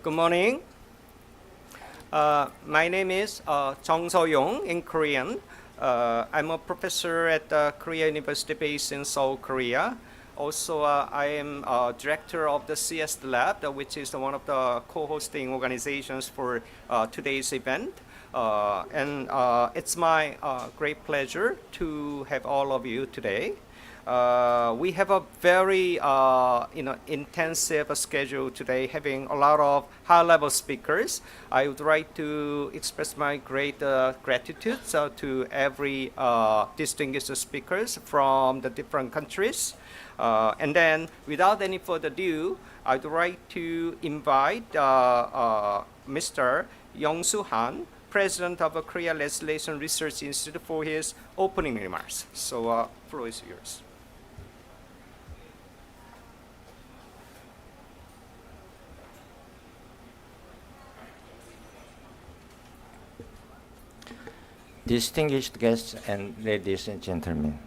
Good morning. My name is Jung So-yong in Korean. I'm a professor at Korea University based in Seoul, Korea. Also, I am director of the CS Lab, which is one of the co-hosting organizations for today's event. And it's my great pleasure to have all of you today. We have a very intensive schedule today, having a lot of high-level speakers. I would like to express my great gratitude to every distinguished speakers from the different countries. And then, without any further ado, I'd like to invite Mr. Young-soo Han, President of the Korea Legislation Research Institute, for his opening remarks. So, floor is yours. Distinguished guests and ladies and gentlemen,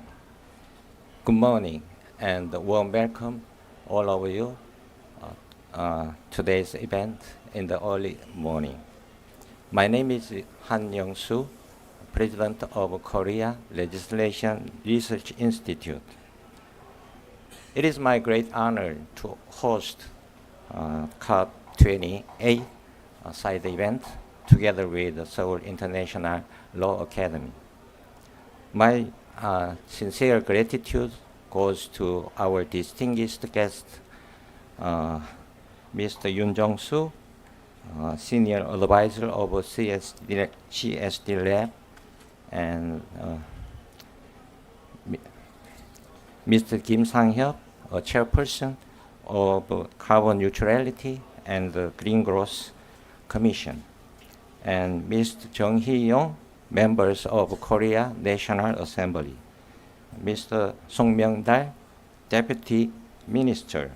good morning and warm welcome all of you today's event in the early morning. My name is Han Young-soo, President of Korea Legislation Research Institute. It is my great honor to host COP28 side event together with the Seoul International Law Academy. My sincere gratitude goes to our distinguished guest, Mr. Yoon Jong-soo, Senior Advisor of CSD Lab, and Mr. Kim Sang-hyuk, a Chairperson of Carbon Neutrality and the Green Growth Commission, and Mr. Jung Hee-yong, members of Korea National Assembly, Mr. Song Myung-dal, Deputy Minister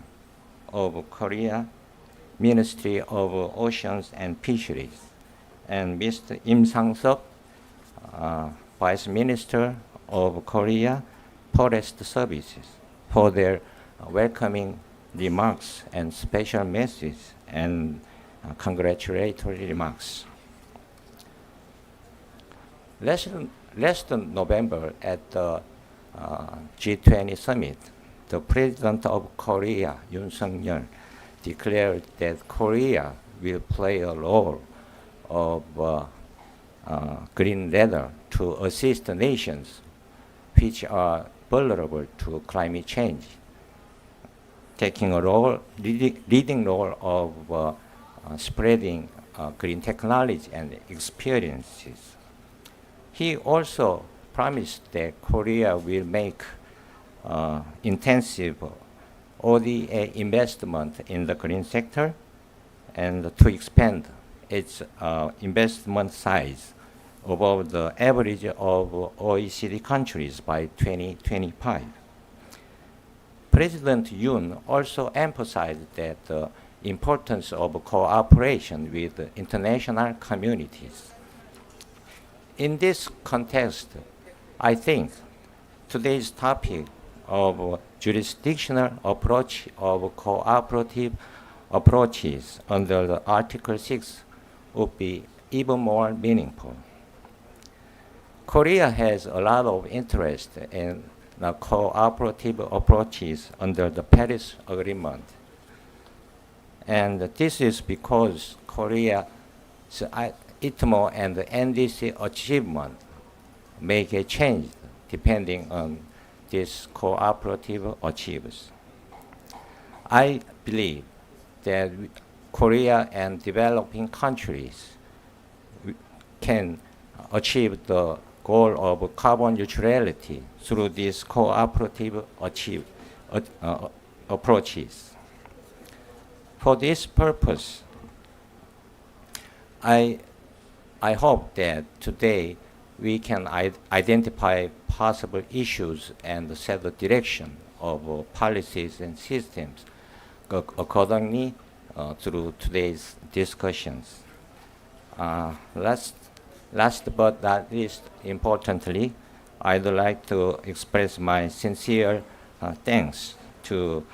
of Korea Ministry of Oceans and Fisheries, and Mr. Im Sang-seok, Vice Minister of Korea Forest Services, for their welcoming remarks and special message and congratulatory remarks. Last November at the G20 summit, the President of Korea, Yoon Suk-yeol, declared that Korea will play a role of green ladder to assist nations which are vulnerable to climate change, taking a role, leading role of spreading green technology and experiences. He also promised that Korea will make intensive ODA investment in the green sector and to expand its investment size above the average of OECD countries by 2025. President Yoon also emphasized that the importance of cooperation with international communities. In this context, I think today's topic of jurisdictional approach of cooperative approaches under the Article 6 would be even more meaningful. Korea has a lot of interest in the cooperative approaches under the Paris Agreement. And this is because Korea's ITMO and the NDC achievement may get changed depending on these cooperative achievements. I believe that Korea and developing countries can achieve the goal of carbon neutrality through these cooperative approaches. For this purpose, I hope that today we can identify possible issues and set the direction of policies and systems accordingly through today's discussions. Last but not least, importantly, I'd like to express my sincere thanks to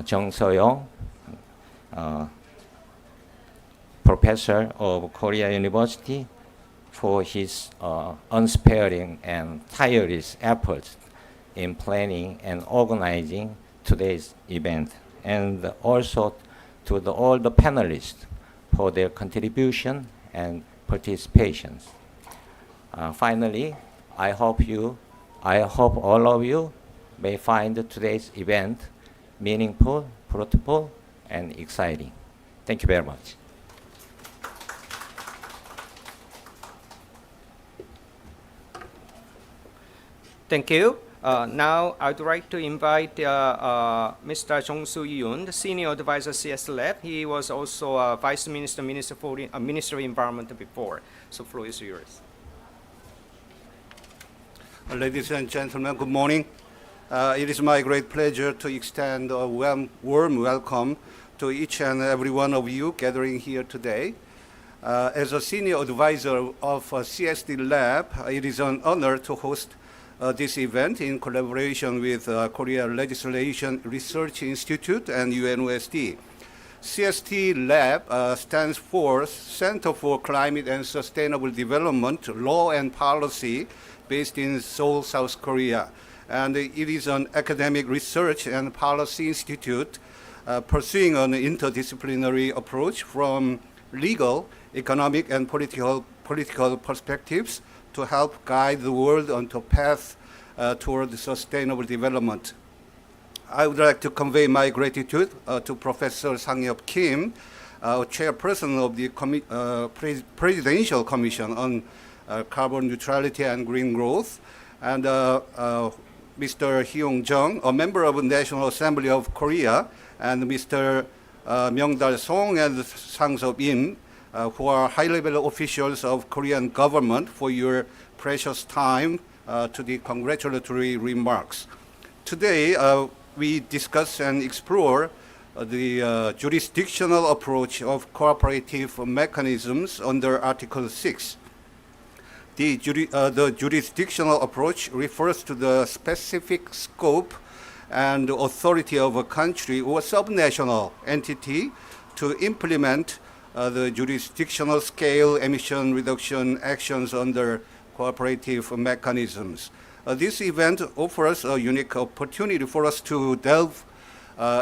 Jung So-yong, professor of Korea University, for his unsparing and tireless efforts in planning and organizing today's event, and also to all the panelists for their contribution and participation. Finally, I hope all of you may find today's event meaningful, fruitful, and exciting. Thank you very much. Thank you. Now, I'd like to invite Mr. Jong-soo Yoon, the Senior Advisor, CS Lab. He was also Vice Minister, Minister of Environment before. So, floor is yours. Ladies and gentlemen, good morning. It is my great pleasure to extend a warm welcome to each and every one of you gathering here today. As a Senior Advisor of CSD Lab, it is an honor to host this event in collaboration with Korea Legislation Research Institute and UNOSD. CST Lab stands for Center for Climate and Sustainable Development, Law and Policy, based in Seoul, South Korea. And it is an academic research and policy institute pursuing an interdisciplinary approach from legal, economic, and political perspectives to help guide the world onto a path toward sustainable development. I would like to convey my gratitude to Professor Sang-Hyuk Kim, chairperson of the Presidential Commission on Carbon Neutrality and Green Growth, and Mr. Hyung Jung, a member of the National Assembly of Korea, and Mr. Myung-dal Song and Sang-sop Im, who are high-level officials of Korean government, for your precious time to the congratulatory remarks. Today, we discuss and explore the jurisdictional approach of cooperative mechanisms under Article 6. The jurisdictional approach refers to the specific scope and authority of a country or subnational entity to implement the jurisdictional scale emission reduction actions under cooperative mechanisms. This event offers a unique opportunity for us to delve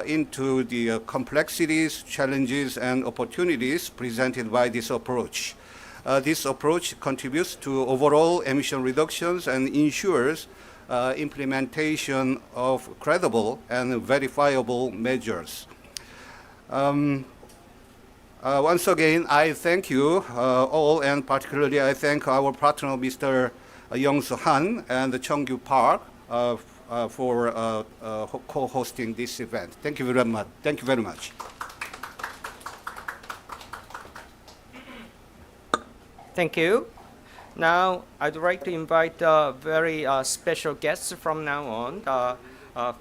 into the complexities, challenges, and opportunities presented by this approach. This approach contributes to overall emission reductions and ensures implementation of credible and verifiable measures. Once again, I thank you all, and particularly I thank our partner, Mr. Young-soo Han and Chung-Kyu Park, for co-hosting this event. Thank you very much. Thank you very much. Thank you. Now, I'd like to invite very special guests from now on.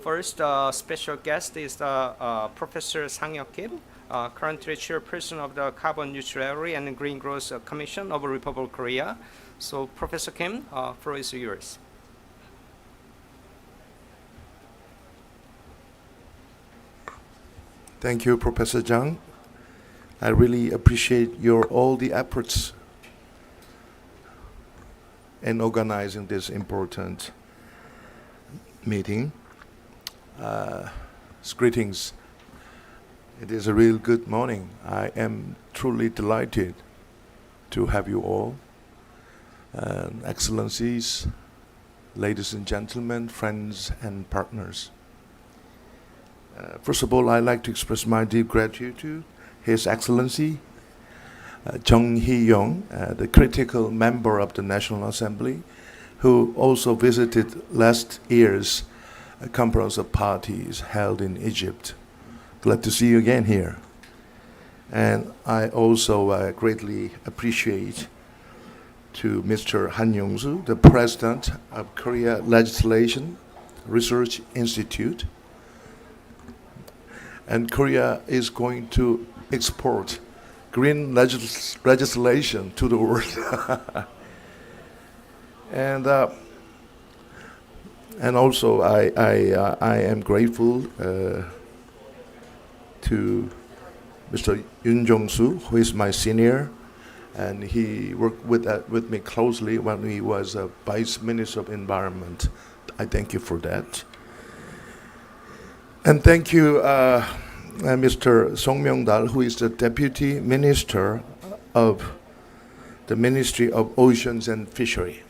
First special guest is Professor Sang-Hyuk Kim, currently chairperson of the Carbon Neutrality and Green Growth Commission of the Republic of Korea. So, Professor Kim, floor is yours. Thank you, Professor Jung. I really appreciate all the efforts in organizing this important meeting. Greetings. It is a real good morning. I am truly delighted to have you all. Excellencies, ladies and gentlemen, friends and partners. First of all, I'd like to express my deep gratitude to His Excellency Jung Hee-young, the critical member of the National Assembly, who also visited last year's Conference of Parties held in Egypt. Glad to see you again here. And I also greatly appreciate to Mr. Han Yong-soo, the President of Korea Legislation Research Institute. And Korea is going to export green legislation to the world. And also I am grateful to Mr. Yoon Jong-soo, who is my senior, and he worked with me closely when he was a Vice Minister of Environment. I thank you for that. And thank you, Mr. Song Myung-dal, who is the Deputy Minister of the Ministry of Oceans and Fishery.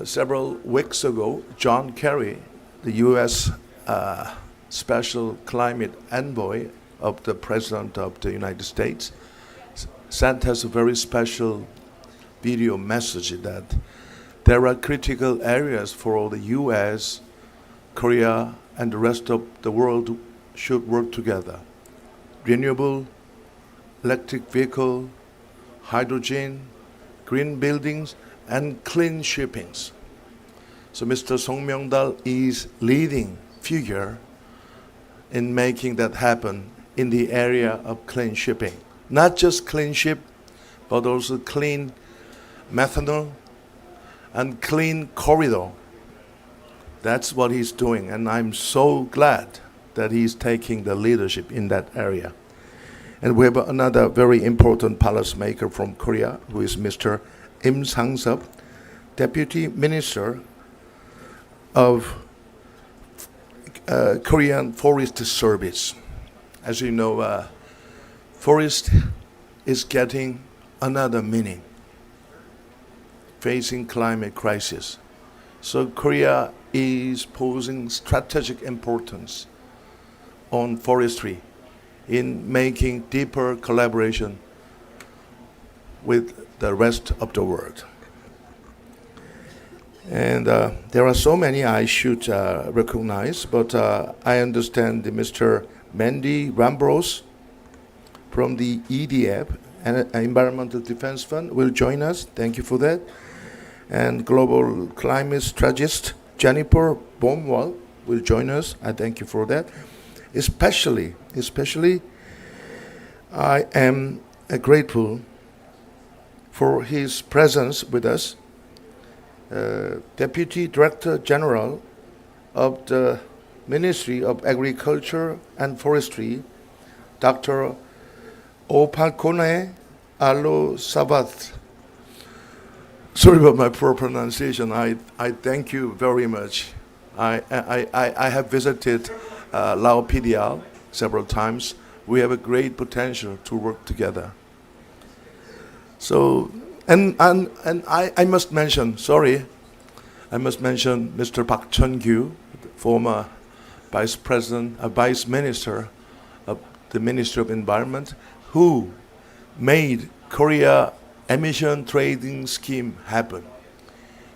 Several weeks ago, John Kerry, the U.S. Special Climate Envoy of the President of the United States, sent us a very special video message that there are critical areas for the U.S., Korea, and the rest of the world should work together. Renewable, electric vehicle, hydrogen, green buildings, and clean shippings. So Mr. Song Myung-dal is leading figure in making that happen in the area of clean shipping. Not just clean ship, but also clean methanol and clean corridor. That's what he's doing, and I'm so glad that he's taking the leadership in that area. And we have another very important policymaker from Korea, who is Mr. Im Sang-sub, Deputy Minister of Korean Forest Service. As you know, forest is getting another meaning, facing climate crisis. So Korea is posing strategic importance on forestry in making deeper collaboration with the rest of the world. And there are so many I should recognize, but I understand that Mr. Mandy Rambros from the EDF, Environmental Defense Fund, will join us. Thank you for that. And Global Climate Strategist Jennifer Baumwall will join us. I thank you for that. Especially, I am grateful for his presence with us, Deputy Director General of the Ministry of Agriculture and Forestry, Dr. Opalkone Alo Sabath. Sorry about my poor pronunciation. I thank you very much. I have visited Lao PDL several times. We have a great potential to work together. So, and I must mention, Mr. Park Chun-kyu, former Vice Minister of the Ministry of Environment, who made Korea emission trading scheme happen.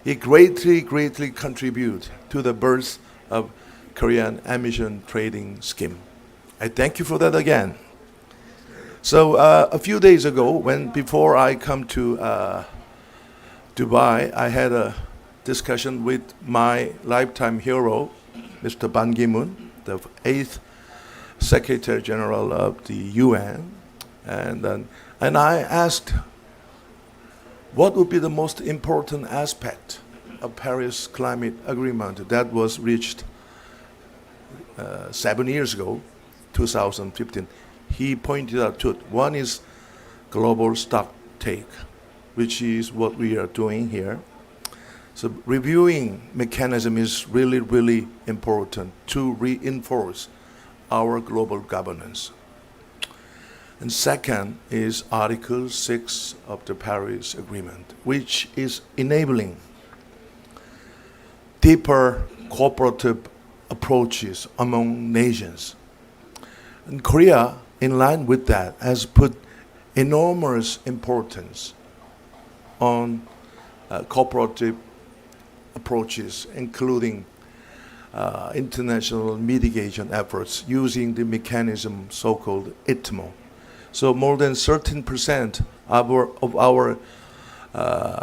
He greatly contributed to the birth of Korean emission trading scheme. I thank you for that again. So a few days ago, before I come to Dubai, I had a discussion with my lifetime hero, Mr. Ban Ki-moon, the 8th Secretary General of the UN, and I asked, what would be the most important aspect of Paris Climate Agreement that was reached 7 years ago, 2015? He pointed out two. One is global stock take, which is what we are doing here. So reviewing mechanism is really important to reinforce our global governance. And second is Article 6 of the Paris Agreement, which is enabling deeper cooperative approaches among nations. And Korea, in line with that, has put enormous importance on cooperative approaches, including international mitigation efforts using the mechanism so-called ITMO. So more than 13% of our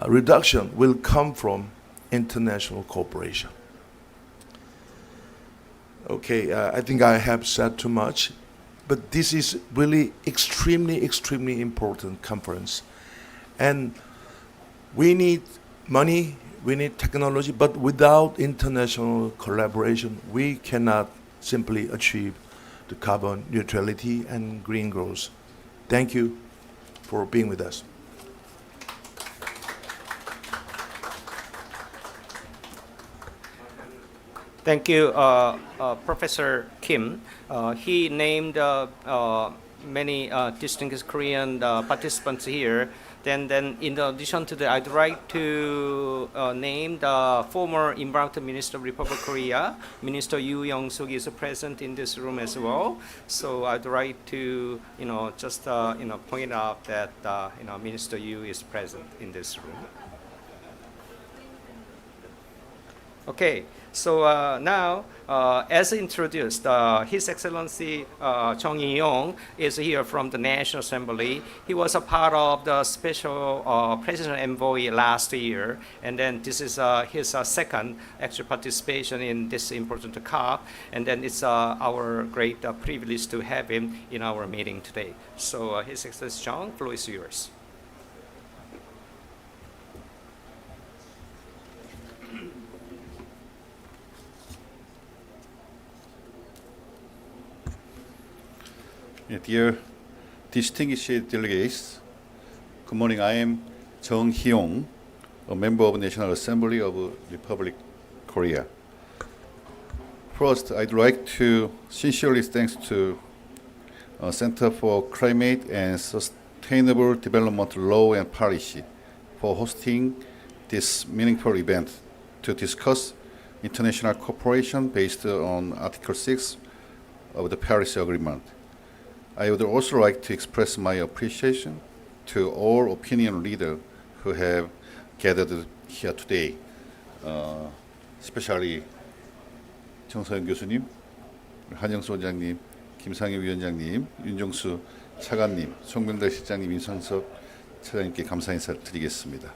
reduction will come from international cooperation. Okay, I think I have said too much, but this is really extremely important conference. And we need money, we need technology, but without international collaboration, we cannot simply achieve to carbon neutrality and green growth. Thank you for being with us. Thank you, Professor Kim. He named many distinguished Korean participants here. Then, in addition to that, I'd like to name the former Environment Minister of Republic of Korea, Minister Yoo Young-suk is present in this room as well. So I'd like to, just point out that Minister Yoo is present in this room. Okay, so now, as introduced, His Excellency Chung Hee-yong is here from the National Assembly. He was a part of the special President Envoy last year, and then this is his second actual participation in this important COP, and then it's our great privilege to have him in our meeting today. So His Excellency Chung, floor is yours. Dear distinguished delegates, good morning. I am Chung Hee-yong, a member of the National Assembly of Republic Korea. First, I'd like to sincerely thank to Center for Climate and Sustainable Development Law and Policy for hosting this meaningful event to discuss international cooperation based on Article 6 of the Paris Agreement. I would also like to express my appreciation to all opinion leaders who have gathered here today, especially 정서영 교수님, 한영수 원장님, 김상희 위원장님, 윤종수 차관님, 송명달 실장님, 임성석 차관님께 감사 인사를 드리겠습니다.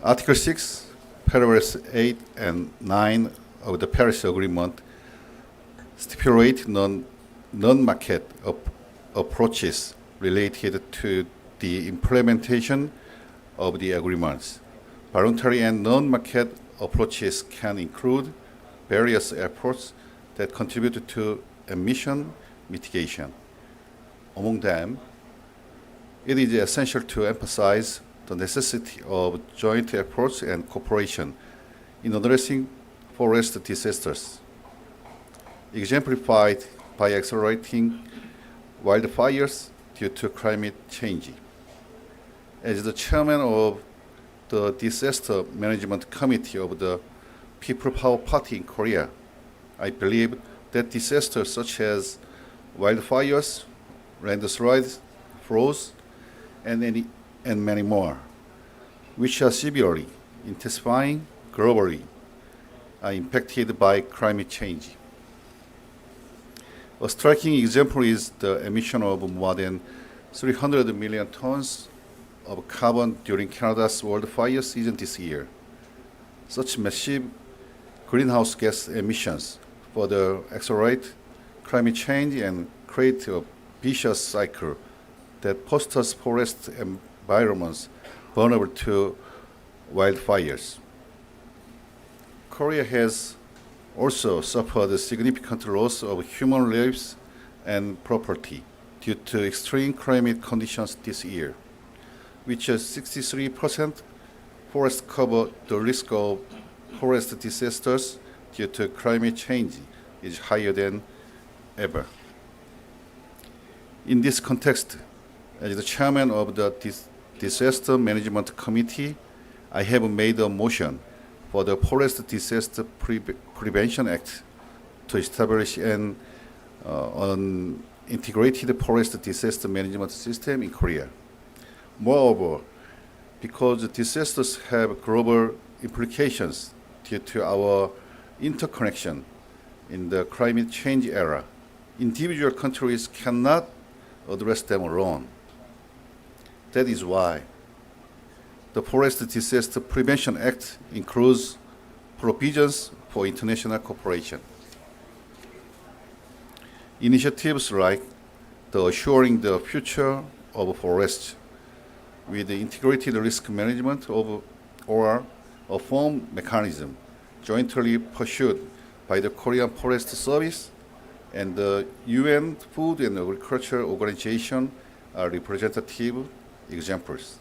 Article 6, Paragraphs 8 and 9 of the Paris Agreement stipulate non-market approaches related to the implementation of the agreements. Voluntary and non-market approaches can include various efforts that contribute to emission mitigation. Among them, it is essential to emphasize the necessity of joint efforts and cooperation in addressing forest disasters, exemplified by accelerating wildfires due to climate change. As the chairman of the Disaster Management Committee of the People Power Party in Korea, I believe that disasters such as wildfires, landslides, floods, and many more, which are severely intensifying globally, are impacted by climate change. A striking example is the emission of more than 300 million tons of carbon during Canada's wildfire season this year. Such massive greenhouse gas emissions further accelerate climate change and create a vicious cycle that fosters forest environments vulnerable to wildfires. Korea has also suffered a significant loss of human lives and property due to extreme climate conditions this year, which is 63% forest cover. The risk of forest disasters due to climate change is higher than ever. In this context, as the chairman of the Disaster Management Committee, I have made a motion for the Forest Disaster Prevention Act to establish an integrated forest disaster management system in Korea. Moreover, because disasters have global implications due to our interconnection in the climate change era, individual countries cannot address them alone. That is why the Forest Disaster Prevention Act includes provisions for international cooperation. Initiatives like the Assuring the Future of Forests with the integrated risk management of or a firm mechanism jointly pursued by the Korean Forest Service and the UN Food and Agriculture Organization are representative examples.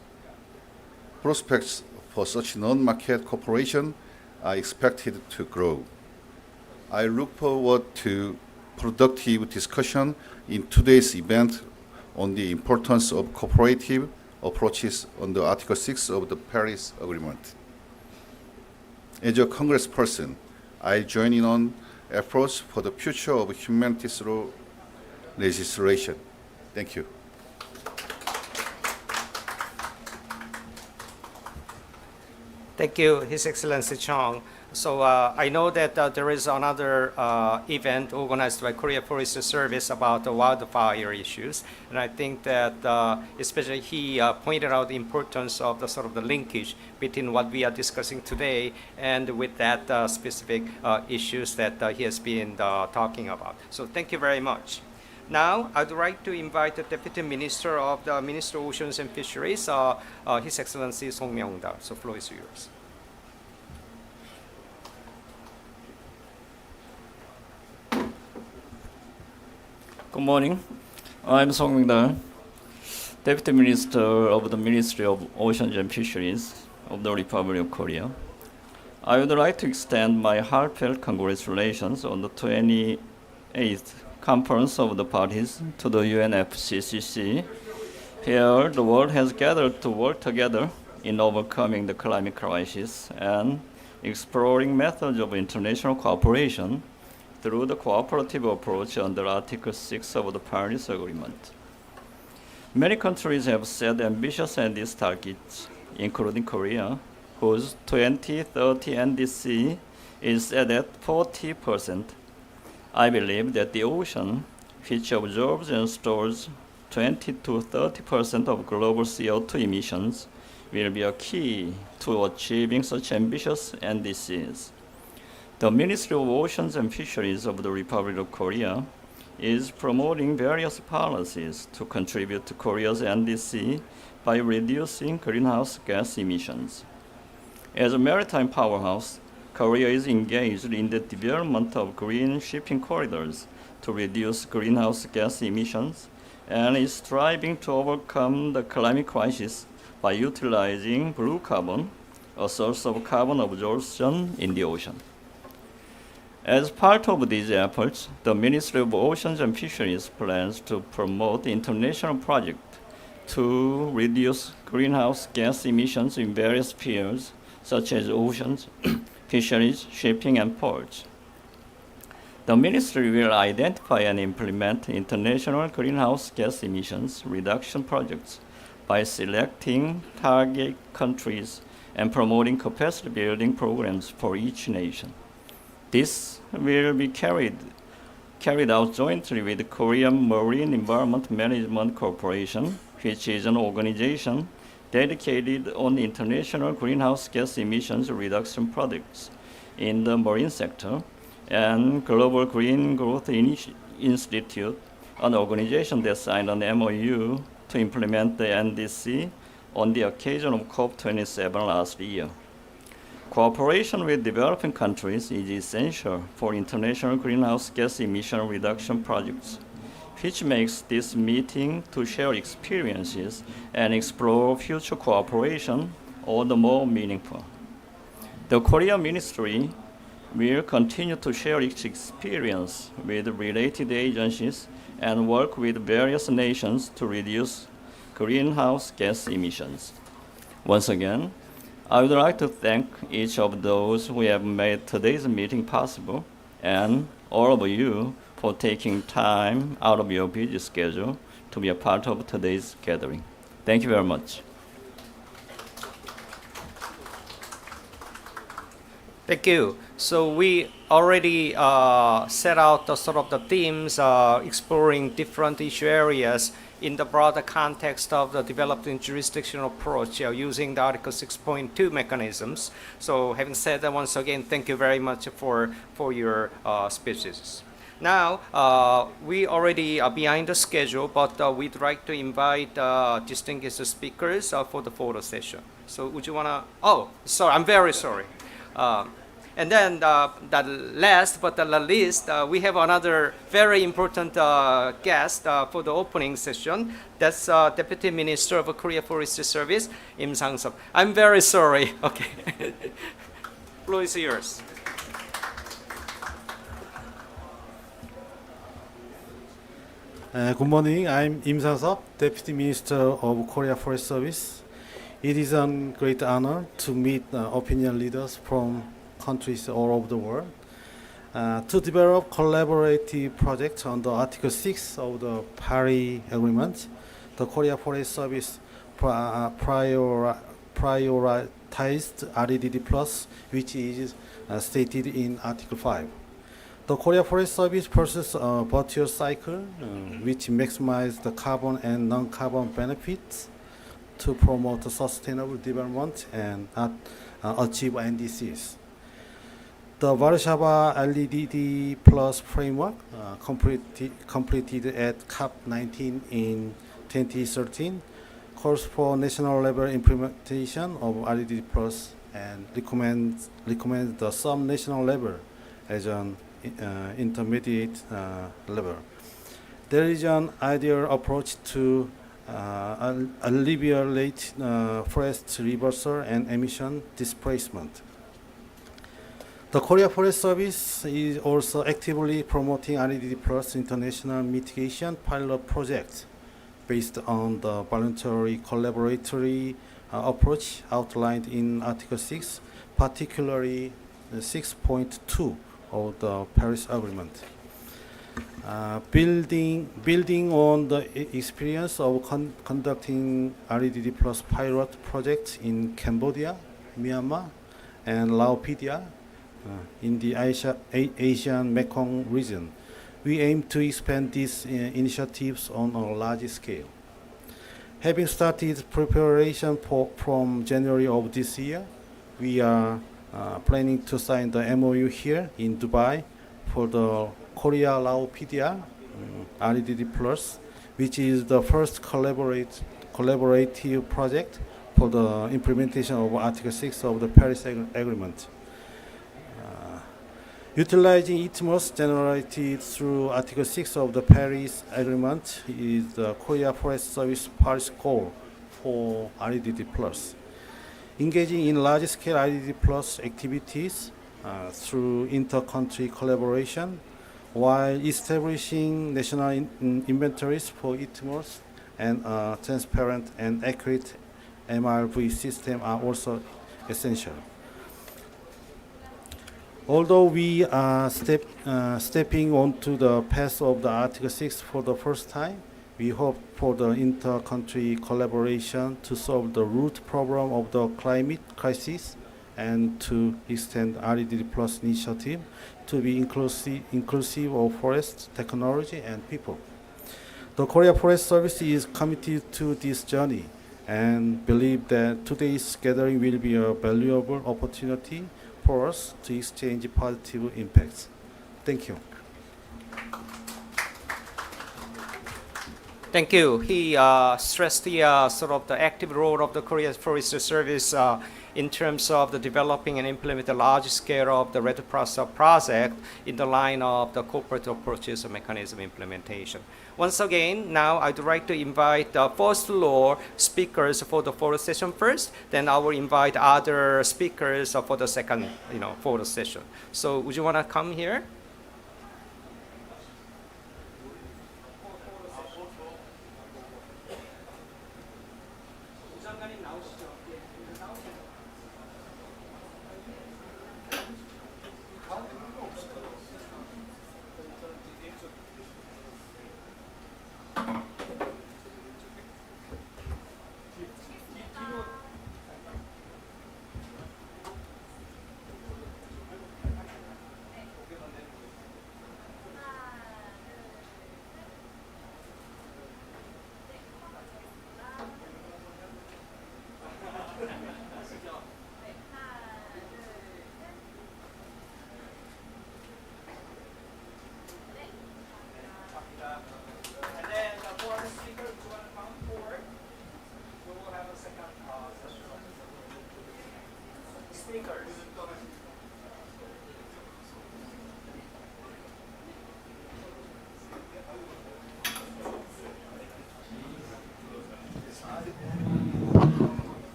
Prospects for such non-market cooperation are expected to grow. I look forward to productive discussion in today's event on the importance of cooperative approaches under Article 6 of the Paris Agreement. As a congressperson, I join in on efforts for the future of humanities law legislation. Thank you. Thank you, His Excellency Chong. So I know that there is another event organized by Korea Forest Service about the wildfire issues, and I think that especially he pointed out the importance of the sort of the linkage between what we are discussing today and with that specific issues that he has been talking about. So thank you very much. Now, I'd like to invite the Deputy Minister of the Ministry of Oceans and Fisheries, His Excellency Song Myung-dal. So floor is yours. Good morning. I'm Song Myung-dal, Deputy Minister of the Ministry of Oceans and Fisheries of the Republic of Korea. I would like to extend my heartfelt congratulations on the 28th Conference of the Parties to the UNFCCC, where the world has gathered to work together in overcoming the climate crisis and exploring methods of international cooperation through the cooperative approach under Article 6 of the Paris Agreement. Many countries have set ambitious NDC targets, including Korea, whose 2030 NDC is set at 40%. I believe that the ocean, which absorbs and stores 20 to 30% of global CO2 emissions, will be a key to achieving such ambitious NDCs. The Ministry of Oceans and Fisheries of the Republic of Korea is promoting various policies to contribute to Korea's NDC by reducing greenhouse gas emissions. As a maritime powerhouse, Korea is engaged in the development of green shipping corridors to reduce greenhouse gas emissions and is striving to overcome the climate crisis by utilizing blue carbon, a source of carbon absorption in the ocean. As part of these efforts, the Ministry of Oceans and Fisheries plans to promote international projects to reduce greenhouse gas emissions in various fields, such as oceans, fisheries, shipping, and ports. The Ministry will identify and implement international greenhouse gas emissions reduction projects by selecting target countries and promoting capacity building programs for each nation. This will be carried out jointly with the Korean Marine Environment Management Corporation, which is an organization dedicated on international greenhouse gas emissions reduction projects in the marine sector, and Global Green Growth Institute, an organization that signed an MOU to implement the NDC on the occasion of COP27 last year. Cooperation with developing countries is essential for international greenhouse gas emission reduction projects, which makes this meeting to share experiences and explore future cooperation all the more meaningful. The Korean Ministry will continue to share its experience with related agencies and work with various nations to reduce greenhouse gas emissions. Once again, I would like to thank each of those who have made today's meeting possible and all of you for taking time out of your busy schedule to be a part of today's gathering. Thank you very much. Thank you. So we already set out the sort of the themes, exploring different issue areas in the broader context of the developing jurisdictional approach using the Article 6.2 mechanisms. So having said that, once again, thank you very much for your speeches. Now, we already are behind the schedule, but we'd like to invite distinguished speakers for the photo session. So would you want to, oh, sorry, I'm very sorry. And then the last but the least, we have another very important guest for the opening session. That's Deputy Minister of Korea Forestry Service, Im Sang-sop. I'm very sorry. Okay. Floor is yours. Good morning. I'm Im Sang-sop, Deputy Minister of Korea Forest Service. It is a great honor to meet opinion leaders from countries all over the world to develop collaborative projects under Article 6 of the Paris Agreement. The Korea Forest Service prioritized REDD+, which is stated in Article 5. The Korea Forest Service pursues a virtuous cycle which maximizes the carbon and non-carbon benefits to promote sustainable development and achieve NDCs. The Warsaw LEDD Plus framework completed at COP19 in 2013 calls for national level implementation of REDD Plus and recommends the sub-national level as an intermediate level. There is an ideal approach to alleviate forest reversal and emission displacement. The Korea Forest Service is also actively promoting REDD Plus international mitigation pilot projects based on the voluntary collaboratory approach outlined in Article 6, particularly 6.2 of the Paris Agreement. Building on the experience of conducting REDD Plus pilot projects in Cambodia, Myanmar, and Laos in the Asian Mekong region, we aim to expand these initiatives on a large scale. Having started preparation from January of this year, we are planning to sign the MOU here in Dubai for the Korea-Lao PDR REDD Plus, which is the first collaborative project for the implementation of Article 6 of the Paris Agreement. Utilizing ITMOS generated through Article 6 of the Paris Agreement is the Korea Forest Service Paris goal for REDD Plus. Engaging in large-scale REDD Plus activities through inter-country collaboration while establishing national inventories for ITMOS and a transparent and accurate MRV system are also essential. Although we are stepping onto the path of the Article 6 for the first time, we hope for the inter-country collaboration to solve the root problem of the climate crisis and to extend REDD Plus initiative to be inclusive of forest, technology, and people. The Korea Forest Service is committed to this journey and believe that today's gathering will be a valuable opportunity for us to exchange positive impacts. Thank you. Thank you. He stressed the sort of the active role of the Korea Forestry Service in terms of the developing and implement the large scale of the REDD Plus project in the line of the cooperative approaches and mechanism implementation. Once again, now I'd like to invite the first floor speakers for the photo session first, then I will invite other speakers for the second photo session. So would you want to come here?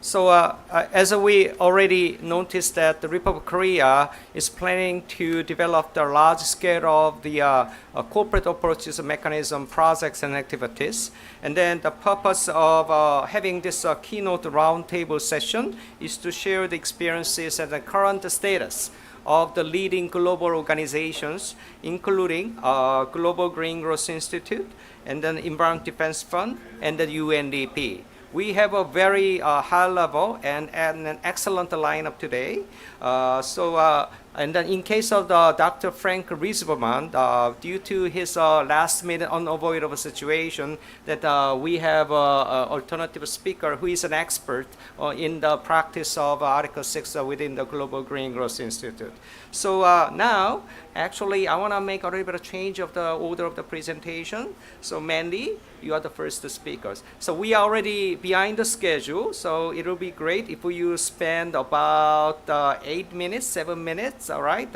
So as we already noticed that the Republic of Korea is planning to develop the large scale of the corporate approaches, mechanism, projects and activities. And then the purpose of having this keynote roundtable session is to share the experiences and the current status of the leading global organizations, including Global Green Growth Institute, and then Environment Defense Fund, and the UNDP. We have a very high level and an excellent lineup today. And then in case of Dr. Frank Riesberman, due to his last minute unavoidable situation, that we have an alternative speaker who is an expert in the practice of Article 6 within the Global Green Growth Institute. So now, actually, I want to make a little bit of change of the order of the presentation. So Mandy, you are the first speakers. So we are already behind the schedule, so it will be great if you spend about 8 minutes, 7 minutes, all right,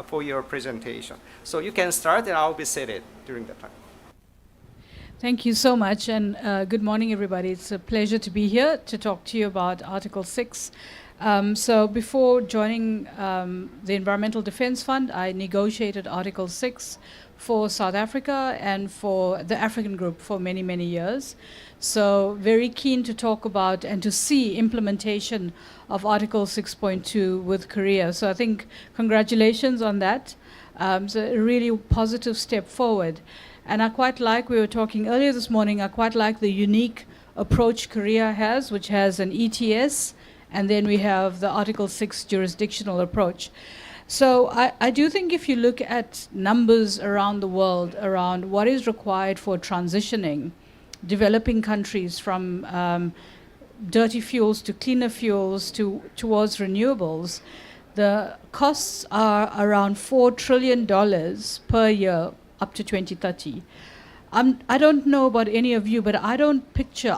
for your presentation. So you can start and I'll be seated during the time. Thank you so much, and good morning, everybody. It's a pleasure to be here to talk to you about Article 6. So before joining the Environmental Defense Fund, I negotiated Article 6 for South Africa and for the African group for many, many years. So very keen to talk about and to see implementation of Article 6.2 with Korea. So I think congratulations on that. So a really positive step forward. And I quite like, we were talking earlier this morning, I quite like the unique approach Korea has, which has an ETS, and then we have the Article 6 jurisdictional approach. So I do think if you look at numbers around the world, around what is required for transitioning developing countries from dirty fuels to cleaner fuels towards renewables, the costs are around $4 trillion per year up to 2030. I don't know about any of you, but I can't picture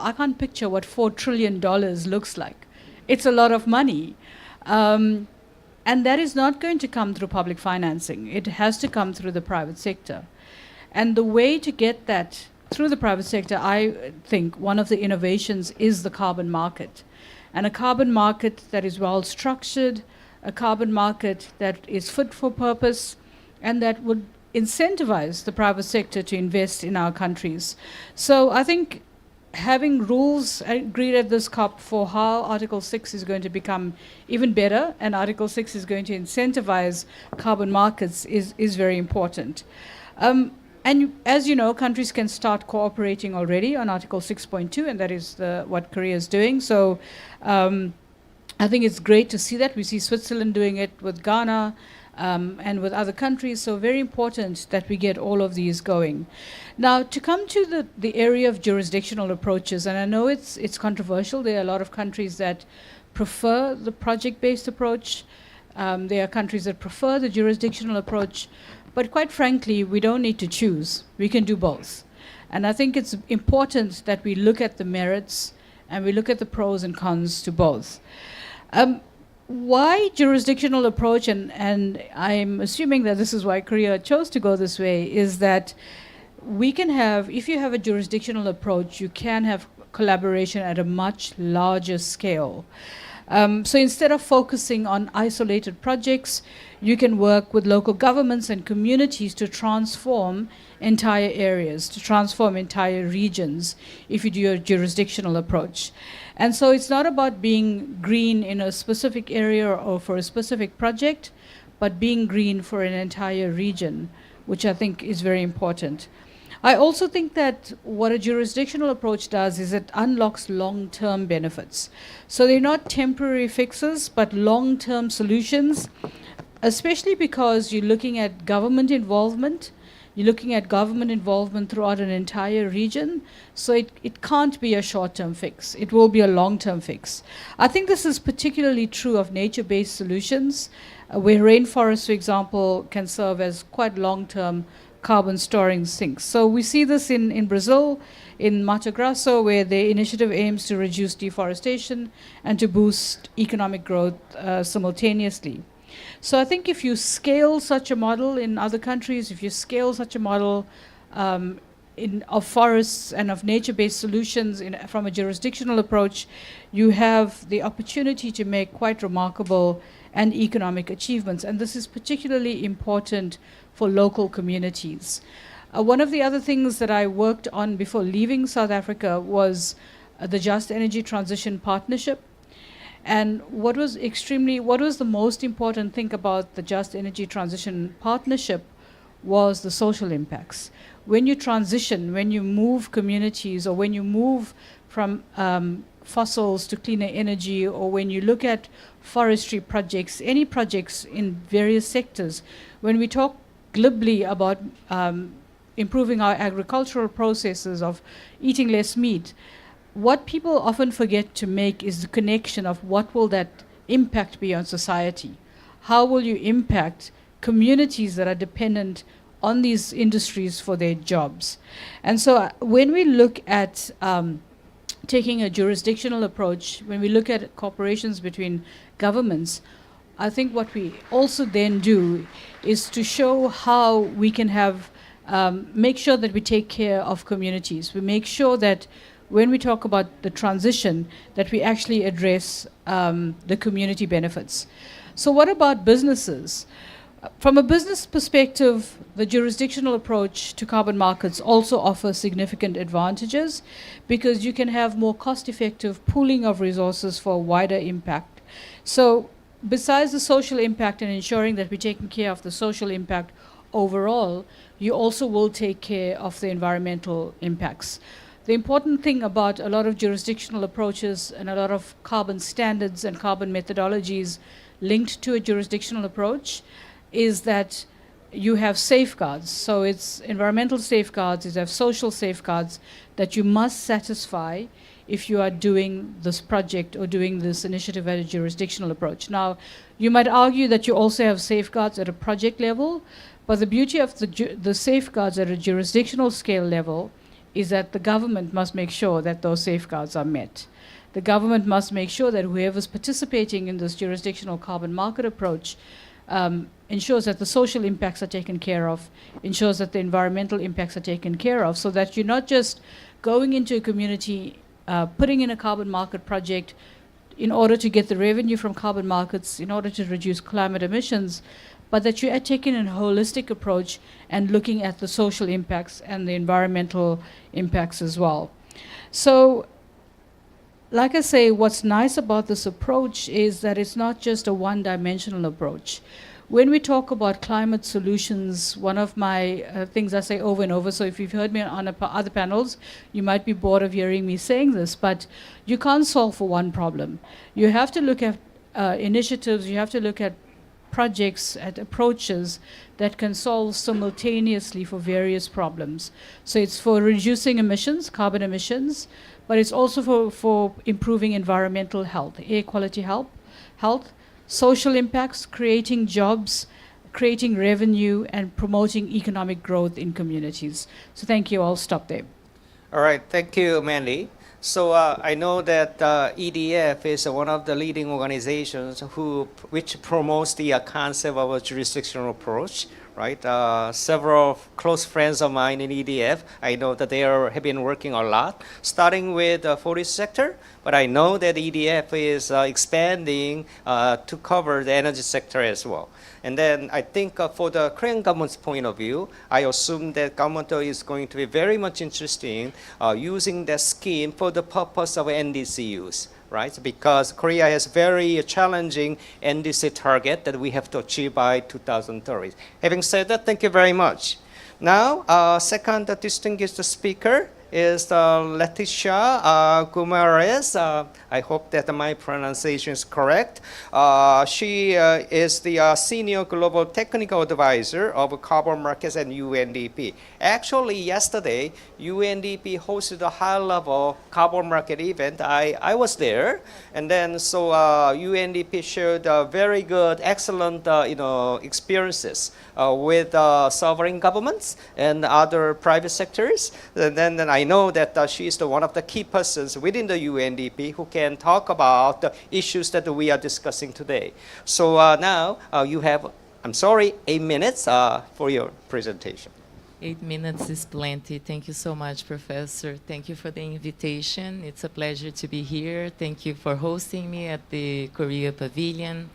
what $4 trillion looks like. It's a lot of money. And that is not going to come through public financing. It has to come through the private sector. And the way to get that through the private sector, I think one of the innovations is the carbon market. And a carbon market that is well structured, a carbon market that is fit for purpose, and that would incentivize the private sector to invest in our countries. So I think having rules agreed at this COP for how Article 6 is going to become even better, and Article 6 is going to incentivize carbon markets is very important. And as you know, countries can start cooperating already on Article 6.2, and that is what Korea is doing. So I think it's great to see that. We see Switzerland doing it with Ghana, and with other countries, so very important that we get all of these going. Now, to come to the area of jurisdictional approaches, and I know it's controversial. There are a lot of countries that prefer the project-based approach. There are countries that prefer the jurisdictional approach. But quite frankly, we don't need to choose. We can do both. And I think it's important that we look at the merits and we look at the pros and cons to both. Why jurisdictional approach, and I'm assuming that this is why Korea chose to go this way, is that we can have, if you have a jurisdictional approach, you can have collaboration at a much larger scale. So instead of focusing on isolated projects, you can work with local governments and communities to transform entire areas, to transform entire regions if you do a jurisdictional approach. And so it's not about being green in a specific area or for a specific project, but being green for an entire region, which I think is very important. I also think that what a jurisdictional approach does is it unlocks long-term benefits. So they're not temporary fixes, but long-term solutions, especially because you're looking at government involvement. You're looking at government involvement throughout an entire region. So it can't be a short-term fix. It will be a long-term fix. I think this is particularly true of nature-based solutions, where rainforests, for example, can serve as quite long-term carbon storing sinks. So we see this in Brazil, in Mato Grosso, where the initiative aims to reduce deforestation and to boost economic growth simultaneously. So I think if you scale such a model in other countries, if you scale such a model of forests and of nature-based solutions from a jurisdictional approach, you have the opportunity to make quite remarkable and economic achievements. And this is particularly important for local communities. One of the other things that I worked on before leaving South Africa was the Just Energy Transition Partnership. And what was the most important thing about the Just Energy Transition Partnership was the social impacts. When you transition, when you move communities, or when you move from fossils to cleaner energy, or when you look at forestry projects, any projects in various sectors, when we talk glibly about improving our agricultural processes of eating less meat, what people often forget to make is the connection of what will that impact be on society. How will you impact communities that are dependent on these industries for their jobs? And so when we look at taking a jurisdictional approach, when we look at cooperations between governments, I think what we also then do is to show how we can have, make sure that we take care of communities. We make sure that when we talk about the transition, that we actually address the community benefits. So what about businesses? From a business perspective, the jurisdictional approach to carbon markets also offers significant advantages, because you can have more cost-effective pooling of resources for wider impact. So besides the social impact and ensuring that we're taking care of the social impact overall, you also will take care of the environmental impacts. The important thing about a lot of jurisdictional approaches and a lot of carbon standards and carbon methodologies linked to a jurisdictional approach is that you have safeguards. So it's environmental safeguards, you have social safeguards that you must satisfy if you are doing this project or doing this initiative at a jurisdictional approach. Now, you might argue that you also have safeguards at a project level, but the beauty of the safeguards at a jurisdictional scale level is that the government must make sure that those safeguards are met. The government must make sure that whoever's participating in this jurisdictional carbon market approach ensures that the social impacts are taken care of, ensures that the environmental impacts are taken care of, so that you're not just going into a community, putting in a carbon market project in order to get the revenue from carbon markets, in order to reduce climate emissions, but that you are taking a holistic approach and looking at the social impacts and the environmental impacts as well. So, like I say, what's nice about this approach is that it's not just a one-dimensional approach. When we talk about climate solutions, one of my things I say over and over, so if you've heard me on other panels, you might be bored of hearing me saying this, but you can't solve for one problem. You have to look at initiatives, you have to look at projects, at approaches that can solve simultaneously for various problems. So it's for reducing emissions, carbon emissions, but it's also for improving environmental health, air quality health, social impacts, creating jobs, creating revenue, and promoting economic growth in communities. So thank you. I'll stop there. All right, thank you, Mandy. So I know that EDF is one of the leading organizations which promotes the concept of a jurisdictional approach, right? Several close friends of mine in EDF, I know that they have been working a lot, starting with the forest sector, but I know that EDF is expanding to cover the energy sector as well. And then I think for the Korean government's point of view, I assume that government is going to be very much interested in using that scheme for the purpose of NDCs, right? Because Korea has very challenging NDC target that we have to achieve by 2030. Having said that, thank you very much. Now, second distinguished speaker is Leticia Guimarães. I hope that my pronunciation is correct. She is the Senior Global Technical Advisor of Carbon Markets and UNDP. Actually, yesterday, UNDP hosted a high-level carbon market event. I was there. And then, so UNDP shared very good, excellent experiences with sovereign governments and other private sectors. And then I know that she is one of the key persons within the UNDP who can talk about the issues that we are discussing today. So now you have, 8 minutes for your presentation. 8 minutes is plenty. Thank you so much, Professor. Thank you for the invitation. It's a pleasure to be here. Thank you for hosting me at the Korea Pavilion.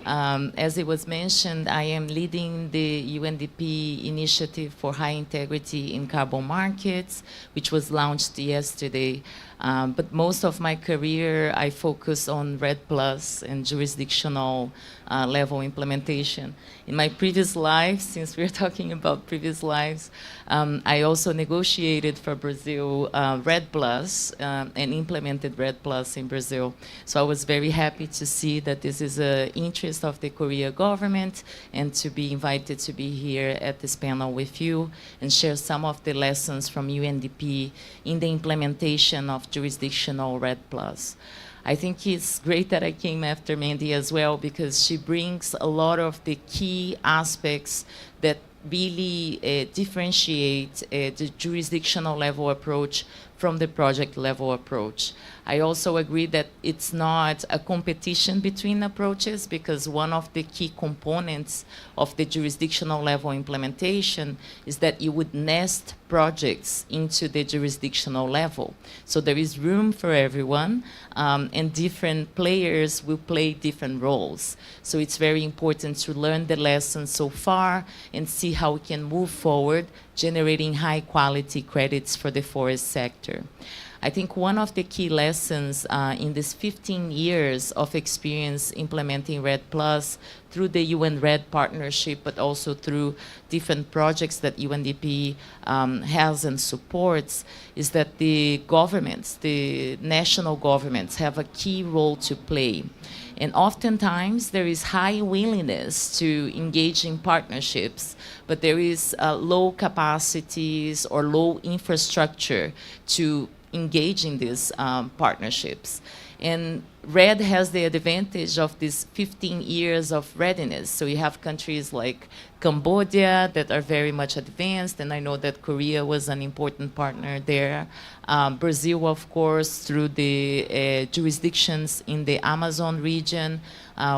As it was mentioned, I am leading the UNDP initiative for high integrity in carbon markets, which was launched yesterday. But most of my career, I focus on RED Plus and jurisdictional level implementation. In my previous life, since we're talking about previous lives, I also negotiated for Brazil RED Plus and implemented RED Plus in Brazil. So I was very happy to see that this is an interest of the Korea government and to be invited to be here at this panel with you and share some of the lessons from UNDP in the implementation of jurisdictional RED Plus. I think it's great that I came after Mandy as well because she brings a lot of the key aspects that really differentiate the jurisdictional level approach from the project level approach. I also agree that it's not a competition between approaches because one of the key components of the jurisdictional level implementation is that you would nest projects into the jurisdictional level. So there is room for everyone and different players will play different roles. So it's very important to learn the lessons so far and see how we can move forward generating high quality credits for the forest sector. I think one of the key lessons in this 15 years of experience implementing RED Plus through the UN RED partnership, but also through different projects that UNDP has and supports, is that the governments, the national governments, have a key role to play. And oftentimes there is high willingness to engage in partnerships, but there is low capacities or low infrastructure to engage in these partnerships. And RED has the advantage of these 15 years of readiness. So you have countries like Cambodia that are very much advanced, and I know that Korea was an important partner there. Brazil, of course, through the jurisdictions in the Amazon region.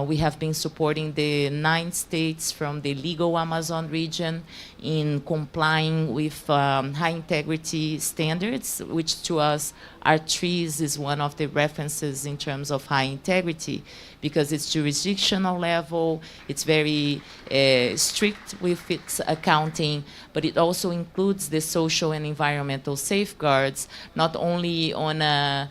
We have been supporting the 9 states from the legal Amazon region in complying with high integrity standards, which to us, our trees is one of the references in terms of high integrity because it's jurisdictional level, it's very strict with its accounting, but it also includes the social and environmental safeguards, not only on a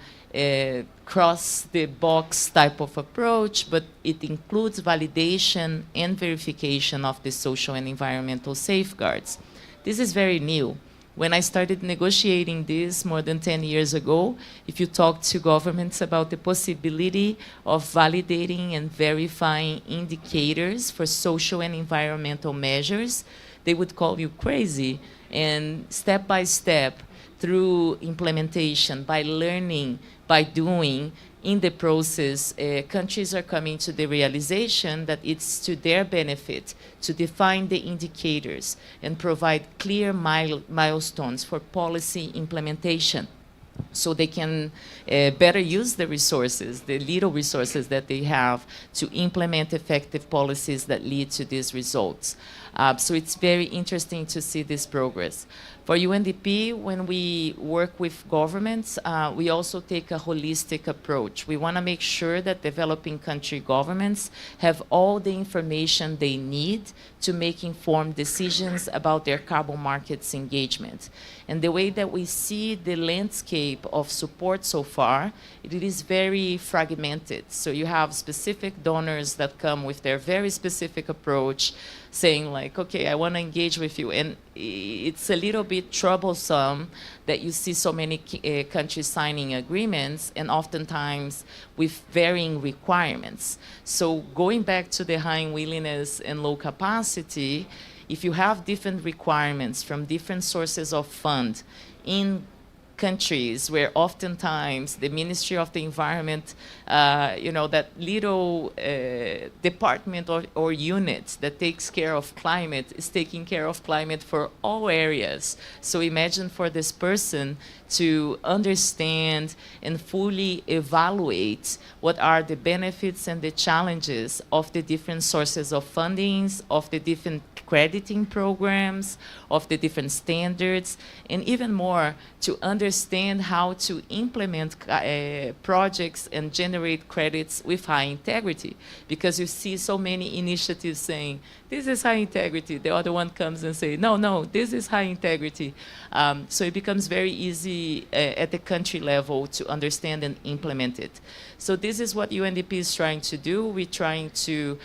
cross the box type of approach, but it includes validation and verification of the social and environmental safeguards. This is very new. When I started negotiating this more than 10 years ago, if you talk to governments about the possibility of validating and verifying indicators for social and environmental measures, they would call you crazy. And step by step, through implementation, by learning, by doing, in the process, countries are coming to the realization that it's to their benefit to define the indicators and provide clear milestones for policy implementation so they can better use the resources, the little resources that they have to implement effective policies that lead to these results. So it's very interesting to see this progress. For UNDP, when we work with governments, we also take a holistic approach. We want to make sure that developing country governments have all the information they need to make informed decisions about their carbon markets engagement. And the way that we see the landscape of support so far, it is very fragmented. So you have specific donors that come with their very specific approach, saying like, okay, I want to engage with you. And it's a little bit troublesome that you see so many countries signing agreements and oftentimes with varying requirements. So going back to the high willingness and low capacity, if you have different requirements from different sources of fund in countries where oftentimes the Ministry of the Environment, that little department or unit that takes care of climate is taking care of climate for all areas. So imagine for this person to understand and fully evaluate what are the benefits and the challenges of the different sources of fundings, of the different crediting programs, of the different standards, and even more to understand how to implement projects and generate credits with high integrity. Because you see so many initiatives saying, this is high integrity. The other one comes and say, no, this is high integrity. So it becomes very easy at the country level to understand and implement it. So this is what UNDP is trying to do. We're trying to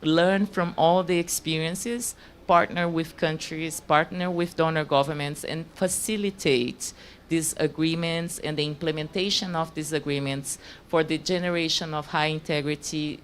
learn from all the experiences, partner with countries, partner with donor governments, and facilitate these agreements and the implementation of these agreements for the generation of high integrity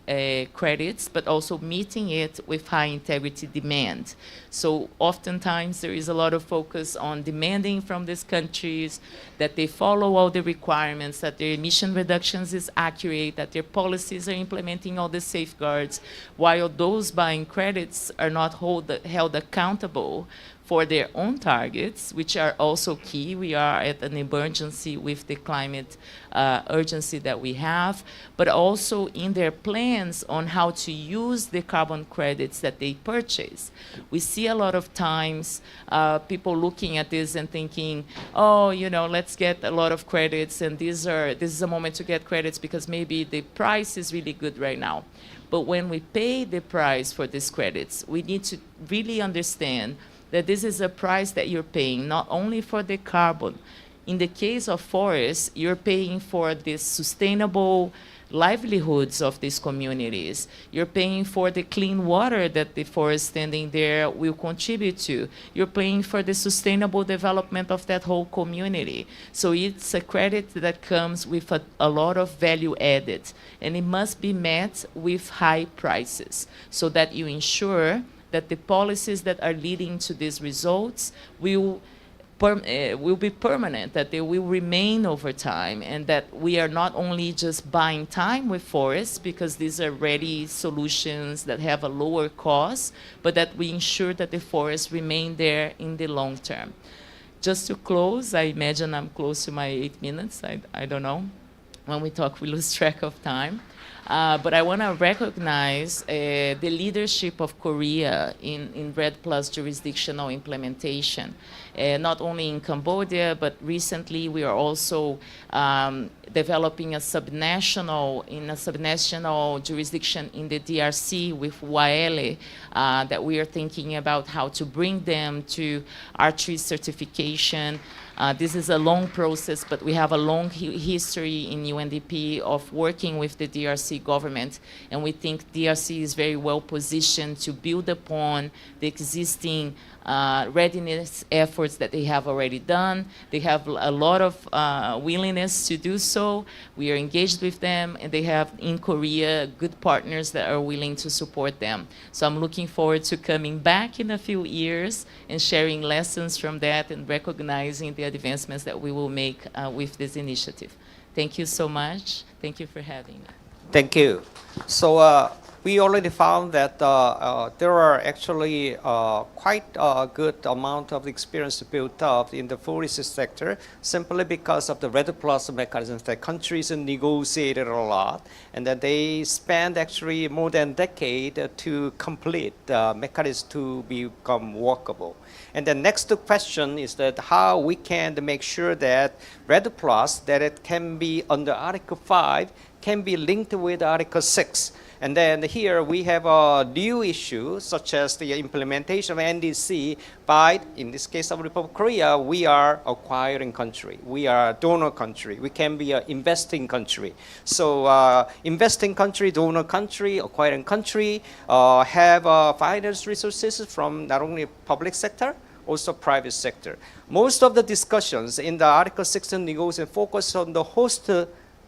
credits, but also meeting it with high integrity demand. So oftentimes there is a lot of focus on demanding from these countries that they follow all the requirements, that their emission reductions is accurate, that their policies are implementing all the safeguards, while those buying credits are not held accountable for their own targets, which are also key. We are at an emergency with the climate urgency that we have, but also in their plans on how to use the carbon credits that they purchase. We see a lot of times people looking at this and thinking, oh, let's get a lot of credits, and this is a moment to get credits because maybe the price is really good right now. But when we pay the price for these credits, we need to really understand that this is a price that you're paying not only for the carbon. In the case of forests, you're paying for the sustainable livelihoods of these communities. You're paying for the clean water that the forest standing there will contribute to. You're paying for the sustainable development of that whole community. So it's a credit that comes with a lot of value added, and it must be met with high prices so that you ensure that the policies that are leading to these results will be permanent, that they will remain over time, and that we are not only just buying time with forests because these are ready solutions that have a lower cost, but that we ensure that the forests remain there in the long term. Just to close, I imagine I'm close to my 8 minutes. I don't know. When we talk, we lose track of time. But I want to recognize the leadership of Korea in REDD+ jurisdictional implementation. Not only in Cambodia, but recently we are also developing a subnational jurisdiction in the DRC with Waele, that we are thinking about how to bring them to R3 certification. This is a long process, but we have a long history in UNDP of working with the DRC government, and we think DRC is very well positioned to build upon the existing readiness efforts that they have already done. They have a lot of willingness to do so. We are engaged with them, and they have in Korea good partners that are willing to support them. So I'm looking forward to coming back in a few years and sharing lessons from that and recognizing the advancements that we will make with this initiative. Thank you so much. Thank you for having me. Thank you. So we already found that there are actually quite a good amount of experience built up in the forest sector simply because of the REDD+ mechanisms that countries negotiated a lot, and that they spent actually more than a decade to complete the mechanism to become workable. And the next question is that how we can make sure that REDD+, that it can be under Article 5, can be linked with Article 6. And then here we have a new issue, such as the implementation of NDC by, in this case of Republic of Korea, we are acquiring country. We are a donor country. We can be an investing country. So investing country, donor country, acquiring country have finance resources from not only public sector, also private sector. Most of the discussions in the Article 6 negotiation focus on the host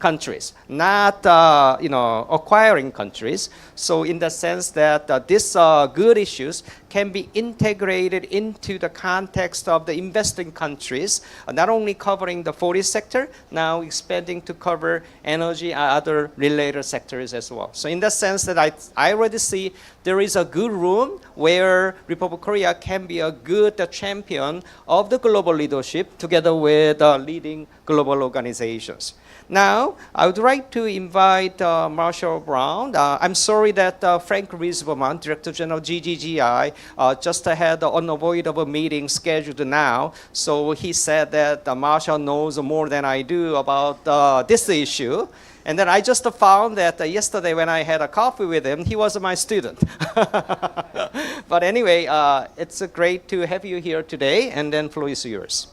countries, not acquiring countries. So in the sense that these good issues can be integrated into the context of the investing countries, not only covering the forest sector, now expanding to cover energy and other related sectors as well. So in the sense that I already see there is a good room where Republic of Korea can be a good champion of the global leadership together with leading global organizations. Now, I would like to invite Marshall Brown. I'm sorry that Frank Riesberman, Director General GGGI, just had an unavoidable meeting scheduled now. So he said that Marshall knows more than I do about this issue. And then I just found that yesterday when I had a coffee with him, he was my student. But anyway, it's great to have you here today, and then floor is yours.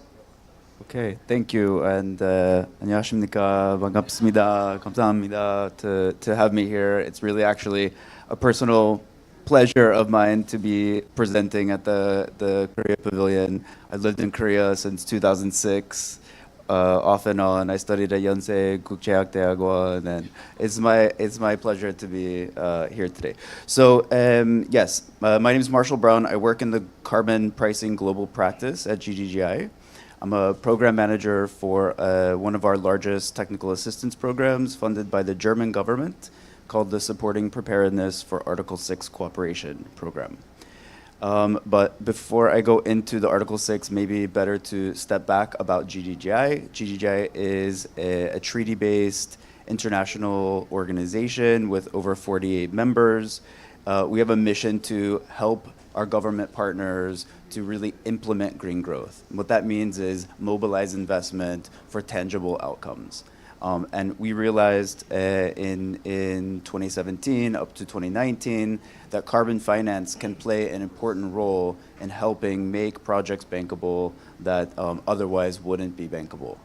Okay, thank you, and 안녕하십니까, 반갑습니다, 감사합니다 to have me here. It's really actually a personal pleasure of mine to be presenting at the Korea Pavilion. I lived in Korea since 2006, off and on. I studied at Yonsei Kukjeakdaegwon, and it's my pleasure to be here today. So yes, my name is Marshall Brown. I work in the carbon pricing global practice at GGGI. I'm a program manager for one of our largest technical assistance programs funded by the German government called the Supporting Preparedness for Article 6 Cooperation Program. But before I go into the Article 6, maybe better to step back about GGGI. GGGI is a treaty-based international organization with over 48 members. We have a mission to help our government partners to really implement green growth. What that means is mobilize investment for tangible outcomes. And we realized in 2017 up to 2019 that carbon finance can play an important role in helping make projects bankable that otherwise wouldn't be bankable